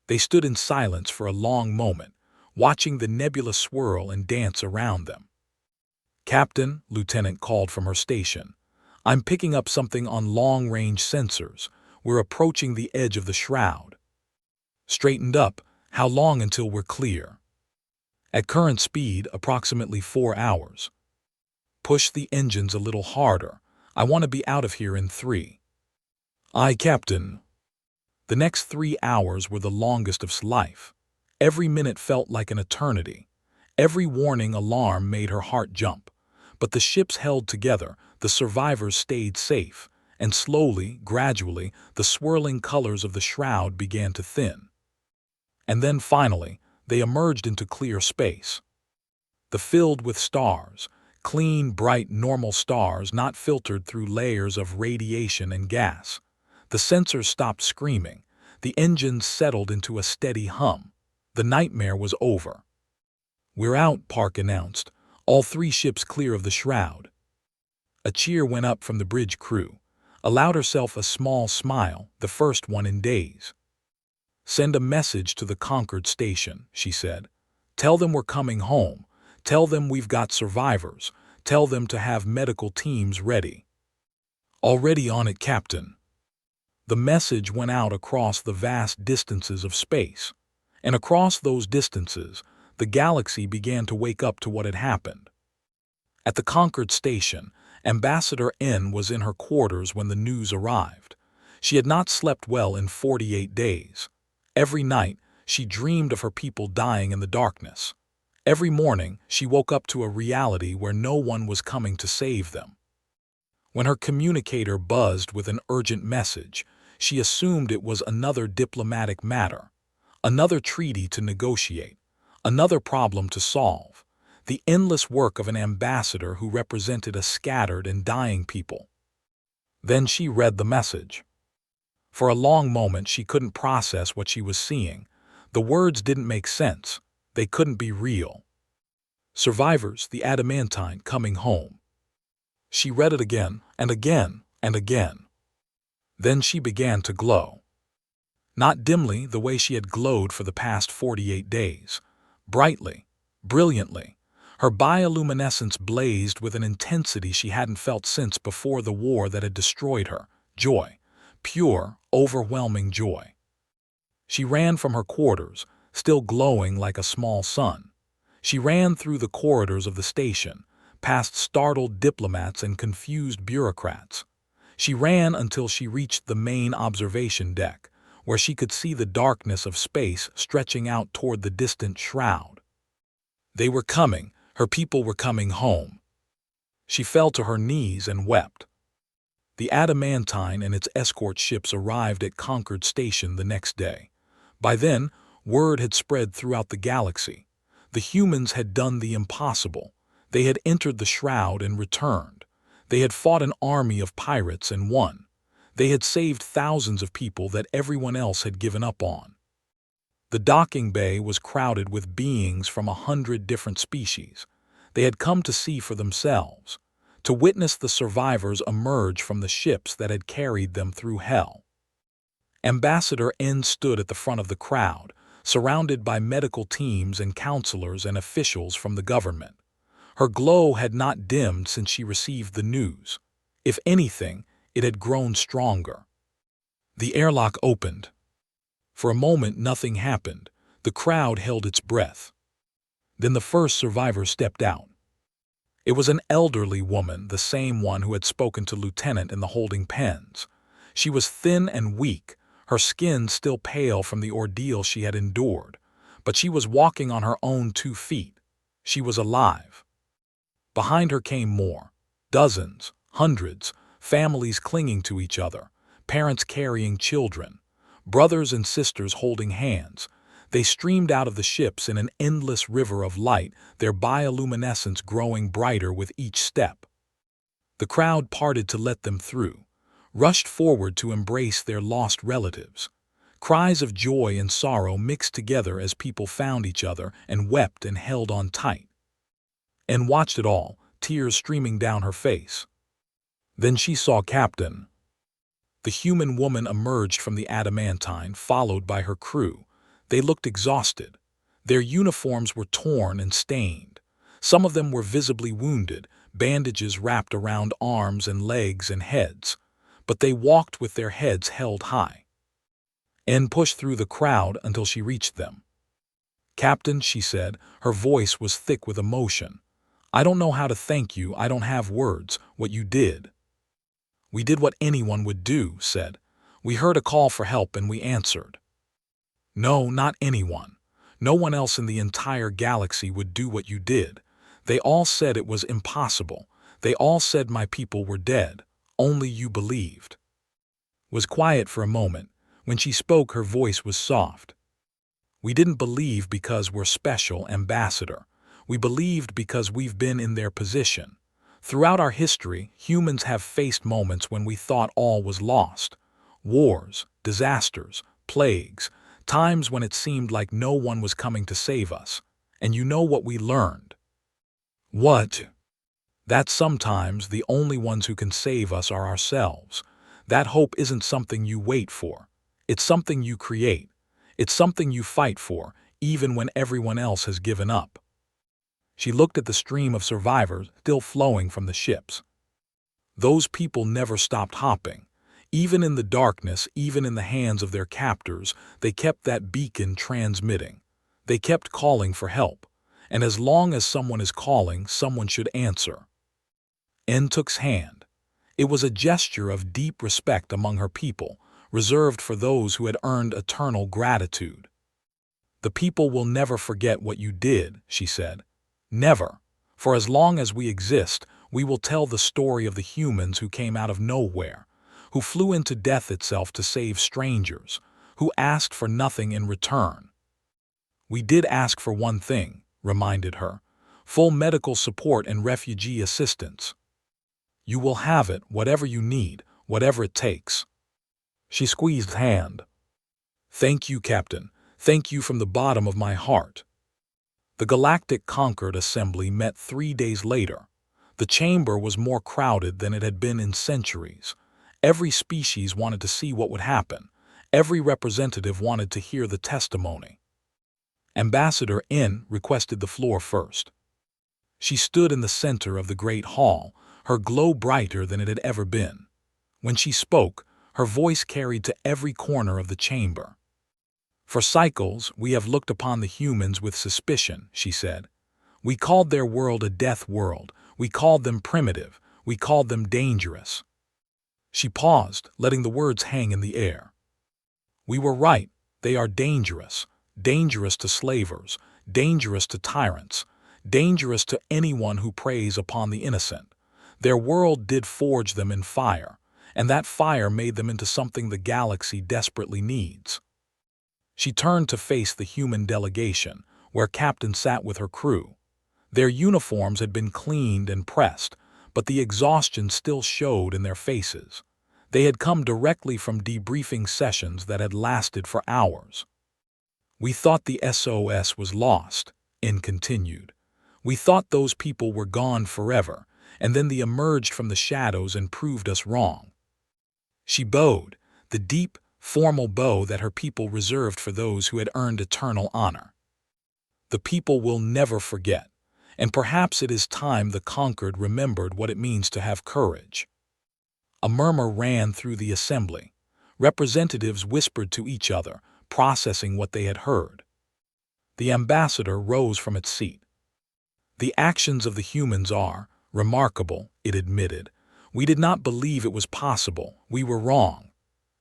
They stood in silence for a long moment, watching the nebula swirl and dance around them. "Captain," Lieutenant called from her station, "I'm picking up something on long-range sensors. We're approaching the edge of the shroud." Straightened up. "How long until we're clear?" "At current speed, approximately 4 hours." "Push the engines a little harder. I want to be out of here in 3. "Aye, Captain." The next 3 hours were the longest of life. Every minute felt like an eternity. Every warning alarm made her heart jump. But the ships held together, the survivors stayed safe, and slowly, gradually, the swirling colors of the shroud began to thin. And then finally, they emerged into clear space. Filled with stars, clean, bright, normal stars not filtered through layers of radiation and gas. The sensors stopped screaming. The engines settled into a steady hum. The nightmare was over. "We're out," Park announced. "All 3 ships clear of the shroud." A cheer went up from the bridge crew. Allowed herself a small smile, the first one in days. "Send a message to the conquered station," she said. "Tell them we're coming home. Tell them we've got survivors. Tell them to have medical teams ready." "Already on it, Captain." The message went out across the vast distances of space. And across those distances, the galaxy began to wake up to what had happened. At the conquered station, Ambassador N was in her quarters when the news arrived. She had not slept well in 48 days. Every night, she dreamed of her people dying in the darkness. Every morning, she woke up to a reality where no one was coming to save them. When her communicator buzzed with an urgent message, she assumed it was another diplomatic matter, another treaty to negotiate, another problem to solve, the endless work of an ambassador who represented a scattered and dying people. Then she read the message. For a long moment, she couldn't process what she was seeing. The words didn't make sense. They couldn't be real. "Survivors, the adamantine, coming home." She read it again, and again, and again. Then she began to glow. Not dimly, the way she had glowed for the past 48 days. Brightly, brilliantly. Her bioluminescence blazed with an intensity she hadn't felt since before the war that had destroyed her. Joy. Pure, overwhelming joy. She ran from her quarters, still glowing like a small sun. She ran through the corridors of the station, past startled diplomats and confused bureaucrats. She ran until she reached the main observation deck, where she could see the darkness of space stretching out toward the distant shroud. They were coming. Her people were coming home. She fell to her knees and wept. The adamantine and its escort ships arrived at Concord Station the next day. By then, word had spread throughout the galaxy. The humans had done the impossible. They had entered the shroud and returned. They had fought an army of pirates and won. They had saved thousands of people that everyone else had given up on. The docking bay was crowded with beings from 100 different species. They had come to see for themselves, to witness the survivors emerge from the ships that had carried them through hell. Ambassador N stood at the front of the crowd, surrounded by medical teams and counselors and officials from the government. Her glow had not dimmed since she received the news. If anything, it had grown stronger. The airlock opened. For a moment, nothing happened. The crowd held its breath. Then the first survivor stepped out. It was an elderly woman, the same one who had spoken to Lieutenant in the holding pens. She was thin and weak, her skin still pale from the ordeal she had endured, but she was walking on her own 2 feet. She was alive. Behind her came more. Dozens, hundreds, families clinging to each other, parents carrying children, brothers and sisters holding hands. They streamed out of the ships in an endless river of light, their bioluminescence growing brighter with each step. The crowd parted to let them through, rushed forward to embrace their lost relatives. Cries of joy and sorrow mixed together as people found each other and wept and held on tight. And watched it all, tears streaming down her face. Then she saw Captain. The human woman emerged from the adamantine, followed by her crew. They looked exhausted. Their uniforms were torn and stained. Some of them were visibly wounded, bandages wrapped around arms and legs and heads. But they walked with their heads held high. Anne pushed through the crowd until she reached them. "Captain," she said, her voice was thick with emotion. "I don't know how to thank you, I don't have words, what you did." "We did what anyone would do," said. "We heard a call for help and we answered." "No, not anyone. No one else in the entire galaxy would do what you did. They all said it was impossible. They all said my people were dead. Only you believed." Was quiet for a moment. When she spoke, her voice was soft. "We didn't believe because we're special, Ambassador. We believed because we've been in their position. Throughout our history, humans have faced moments when we thought all was lost. Wars, disasters, plagues, times when it seemed like no one was coming to save us. And you know what we learned?" "What?" "That sometimes the only ones who can save us are ourselves. That hope isn't something you wait for. It's something you create. It's something you fight for, even when everyone else has given up." She looked at the stream of survivors still flowing from the ships. Those people never stopped hopping. Even in the darkness, even in the hands of their captors, they kept that beacon transmitting. They kept calling for help. And as long as someone is calling, someone should answer. N took's hand. It was a gesture of deep respect among her people, reserved for those who had earned eternal gratitude. "The people will never forget what you did," she said. "Never. For as long as we exist, we will tell the story of the humans who came out of nowhere, who flew into death itself to save strangers, who asked for nothing in return." "We did ask for one thing," reminded her, "full medical support and refugee assistance." "You will have it, whatever you need, whatever it takes." She squeezed his hand. "Thank you, Captain. Thank you from the bottom of my heart." The Galactic Concord Assembly met 3 days later. The chamber was more crowded than it had been in centuries. Every species wanted to see what would happen. Every representative wanted to hear the testimony. Ambassador N requested the floor first. She stood in the center of the great hall, her glow brighter than it had ever been. When she spoke, her voice carried to every corner of the chamber. "For cycles, we have looked upon the humans with suspicion," she said. "We called their world a death world. We called them primitive. We called them dangerous." She paused, letting the words hang in the air. "We were right. They are dangerous. Dangerous to slavers. Dangerous to tyrants. Dangerous to anyone who preys upon the innocent. Their world did forge them in fire, and that fire made them into something the galaxy desperately needs." She turned to face the human delegation, where Captain sat with her crew. Their uniforms had been cleaned and pressed, but the exhaustion still showed in their faces. They had come directly from debriefing sessions that had lasted for hours. "We thought the SOS was lost," In continued. "We thought those people were gone forever, and then they emerged from the shadows and proved us wrong." She bowed, the deep, formal bow that her people reserved for those who had earned eternal honor. "The people will never forget, and perhaps it is time the conquered remembered what it means to have courage." A murmur ran through the assembly. Representatives whispered to each other, processing what they had heard. The ambassador rose from its seat. "The actions of the humans are remarkable," it admitted. "We did not believe it was possible. We were wrong."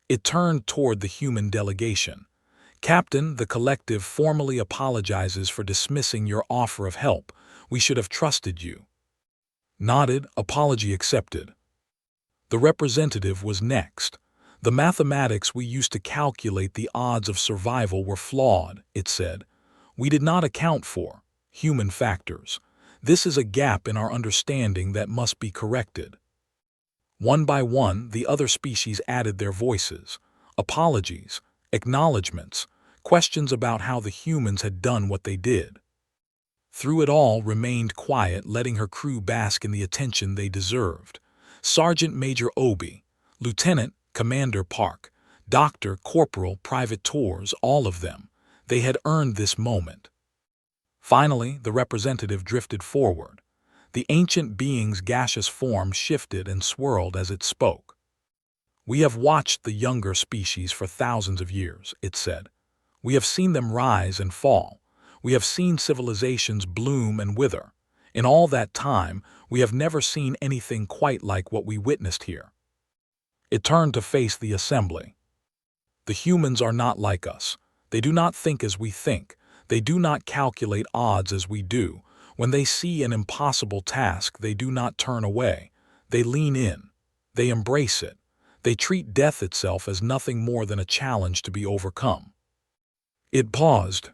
It turned toward the human delegation. "Captain, the collective formally apologizes for dismissing your offer of help. We should have trusted you." Nodded, apology accepted. The representative was next. "The mathematics we used to calculate the odds of survival were flawed," it said. "We did not account for human factors. This is a gap in our understanding that must be corrected." One by one, the other species added their voices. Apologies, acknowledgments, questions about how the humans had done what they did. Through it all remained quiet, letting her crew bask in the attention they deserved. Sergeant Major Obi, Lieutenant Commander Park, Doctor, Corporal, Private Tours, all of them. They had earned this moment. Finally, the representative drifted forward. The ancient being's gaseous form shifted and swirled as it spoke. "We have watched the younger species for thousands of years," it said. "We have seen them rise and fall. We have seen civilizations bloom and wither. In all that time, we have never seen anything quite like what we witnessed here." It turned to face the assembly. "The humans are not like us. They do not think as we think. They do not calculate odds as we do. When they see an impossible task, they do not turn away. They lean in. They embrace it. They treat death itself as nothing more than a challenge to be overcome." It paused.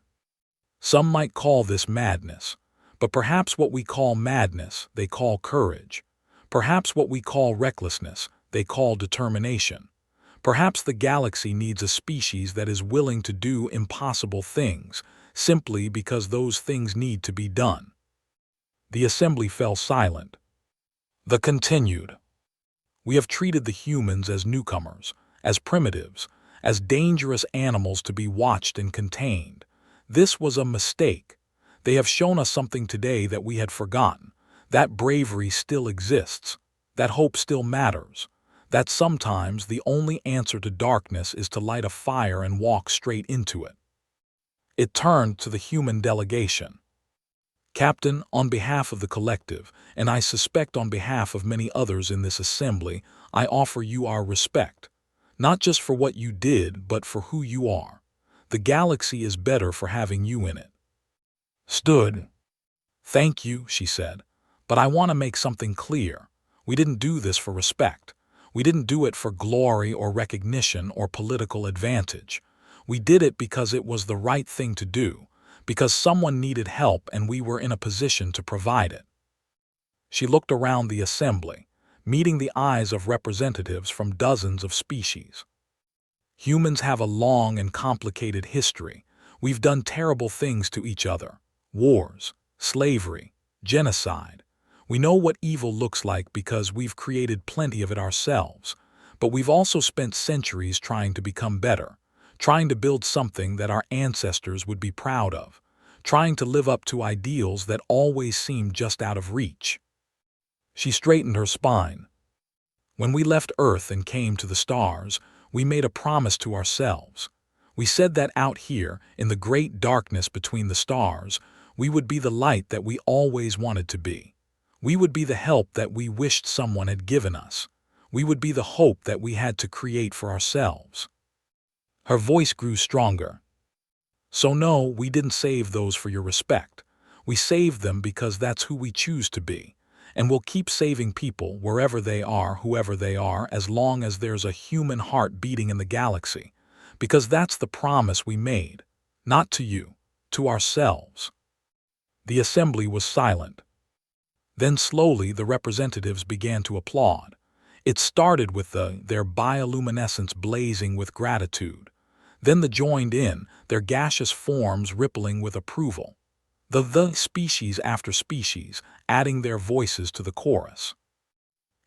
"Some might call this madness, but perhaps what we call madness, they call courage. Perhaps what we call recklessness, they call determination. Perhaps the galaxy needs a species that is willing to do impossible things, simply because those things need to be done." The assembly fell silent. The continued. "We have treated the humans as newcomers, as primitives, as dangerous animals to be watched and contained. This was a mistake. They have shown us something today that we had forgotten. That bravery still exists. That hope still matters. That sometimes the only answer to darkness is to light a fire and walk straight into it." It turned to the human delegation. "Captain, on behalf of the collective, and I suspect on behalf of many others in this assembly, I offer you our respect. Not just for what you did, but for who you are. The galaxy is better for having you in it." Stood. "Thank you," she said. "But I want to make something clear. We didn't do this for respect. We didn't do it for glory or recognition or political advantage. We did it because it was the right thing to do, because someone needed help and we were in a position to provide it." She looked around the assembly, meeting the eyes of representatives from dozens of species. "Humans have a long and complicated history. We've done terrible things to each other. Wars, slavery, genocide. We know what evil looks like because we've created plenty of it ourselves. But we've also spent centuries trying to become better, trying to build something that our ancestors would be proud of, trying to live up to ideals that always seemed just out of reach." She straightened her spine. "When we left Earth and came to the stars, we made a promise to ourselves. We said that out here, in the great darkness between the stars, we would be the light that we always wanted to be. We would be the help that we wished someone had given us. We would be the hope that we had to create for ourselves." Her voice grew stronger. "So no, we didn't save those for your respect. We saved them because that's who we choose to be. And we'll keep saving people wherever they are, whoever they are, as long as there's a human heart beating in the galaxy. Because that's the promise we made. Not to you, to ourselves." The assembly was silent. Then slowly the representatives began to applaud. It started with their bioluminescence blazing with gratitude. Then the joined in, their gaseous forms rippling with approval. The species after species, adding their voices to the chorus.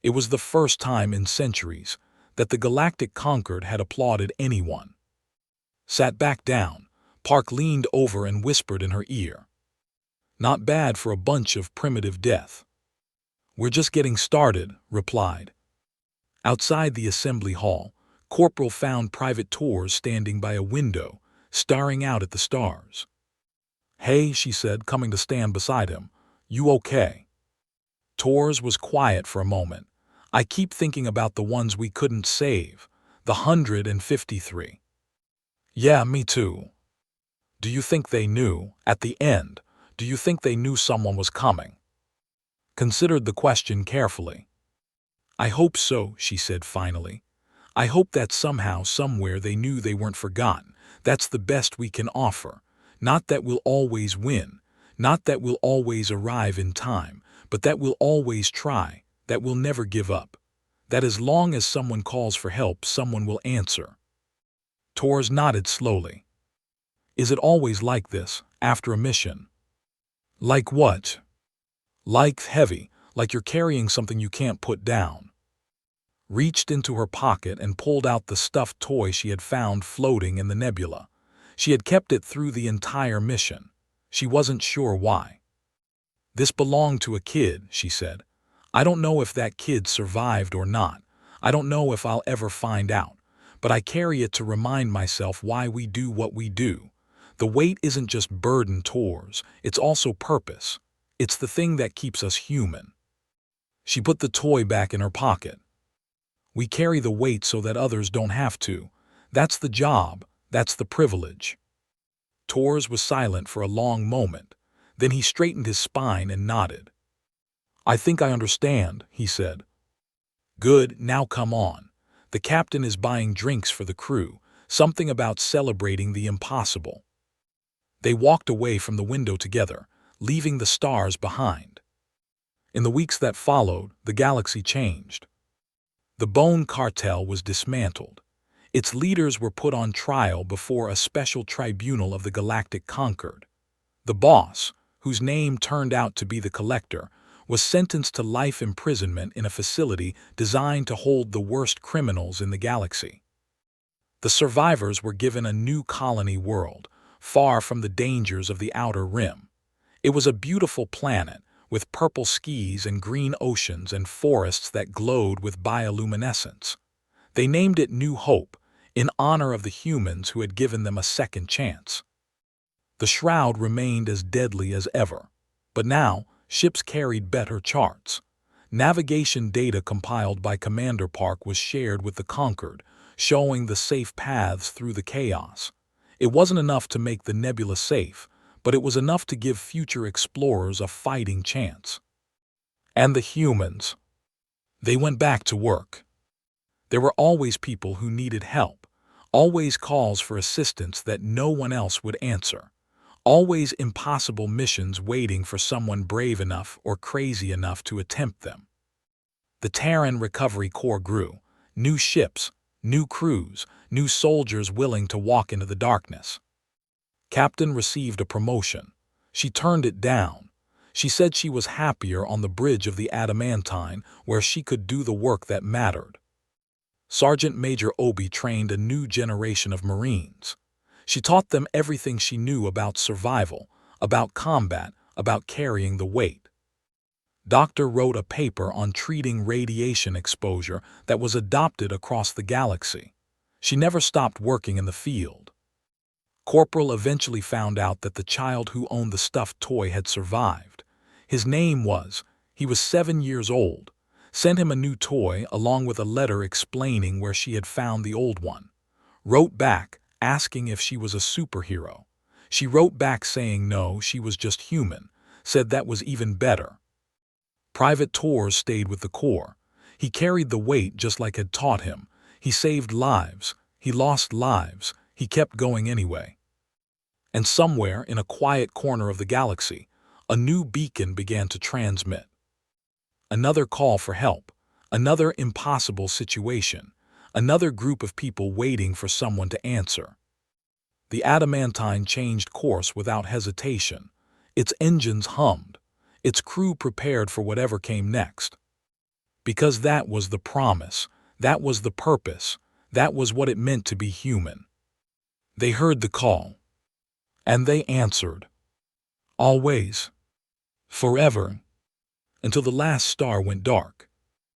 It was the first time in centuries that the Galactic Concord had applauded anyone. Sat back down, Park leaned over and whispered in her ear. "Not bad for a bunch of primitive death." "We're just getting started," replied. Outside the assembly hall, Corporal found Private Tors standing by a window, staring out at the stars. "Hey," she said, coming to stand beside him. "You okay?" Tors was quiet for a moment. "I keep thinking about the ones we couldn't save, the 153. "Yeah, me too." "Do you think they knew, at the end, do you think they knew someone was coming?" Considered the question carefully. "I hope so," she said finally. "I hope that somehow, somewhere they knew they weren't forgotten. That's the best we can offer. Not that we'll always win, not that we'll always arrive in time, but that we'll always try, that we'll never give up. That as long as someone calls for help, someone will answer." Tors nodded slowly. "Is it always like this, after a mission?" "Like what?" "Like heavy, like you're carrying something you can't put down." Reached into her pocket and pulled out the stuffed toy she had found floating in the nebula. She had kept it through the entire mission. She wasn't sure why. "This belonged to a kid," she said. "I don't know if that kid survived or not. I don't know if I'll ever find out. But I carry it to remind myself why we do what we do. The weight isn't just burden Tors, it's also purpose. It's the thing that keeps us human." She put the toy back in her pocket. "We carry the weight so that others don't have to. That's the job, that's the privilege." Tors was silent for a long moment. Then he straightened his spine and nodded. "I think I understand," he said. "Good, now come on. The captain is buying drinks for the crew, something about celebrating the impossible." They walked away from the window together, leaving the stars behind. In the weeks that followed, the galaxy changed. The Bone Cartel was dismantled. Its leaders were put on trial before a special tribunal of the Galactic Concord. The boss, whose name turned out to be the Collector, was sentenced to life imprisonment in a facility designed to hold the worst criminals in the galaxy. The survivors were given a new colony world, far from the dangers of the Outer Rim. It was a beautiful planet, with purple skies and green oceans and forests that glowed with bioluminescence. They named it New Hope, in honor of the humans who had given them a second chance. The shroud remained as deadly as ever, but now ships carried better charts. Navigation data compiled by Commander Park was shared with the Conquered, showing the safe paths through the chaos. It wasn't enough to make the nebula safe, but it was enough to give future explorers a fighting chance. And the humans. They went back to work. There were always people who needed help, always calls for assistance that no one else would answer, always impossible missions waiting for someone brave enough or crazy enough to attempt them. The Terran Recovery Corps grew, new ships, new crews, new soldiers willing to walk into the darkness. Captain received a promotion. She turned it down. She said she was happier on the bridge of the Adamantine where she could do the work that mattered. Sergeant Major Obi trained a new generation of Marines. She taught them everything she knew about survival, about combat, about carrying the weight. Doctor wrote a paper on treating radiation exposure that was adopted across the galaxy. She never stopped working in the field. Corporal eventually found out that the child who owned the stuffed toy had survived. He was 7 years old, sent him a new toy along with a letter explaining where she had found the old one. Wrote back, asking if she was a superhero. She wrote back saying no, she was just human, said that was even better. Private Tors stayed with the Corps. He carried the weight just like had taught him. He saved lives. He lost lives. He kept going anyway. And somewhere in a quiet corner of the galaxy, A new beacon began to transmit. Another call for help, another impossible situation, another group of people waiting for someone to answer. The adamantine changed course without hesitation. Its engines hummed, its crew prepared for whatever came next. Because that was the promise, that was the purpose, that was what it meant to be human. They heard the call. And they answered. Always. Forever. Until the last star went dark.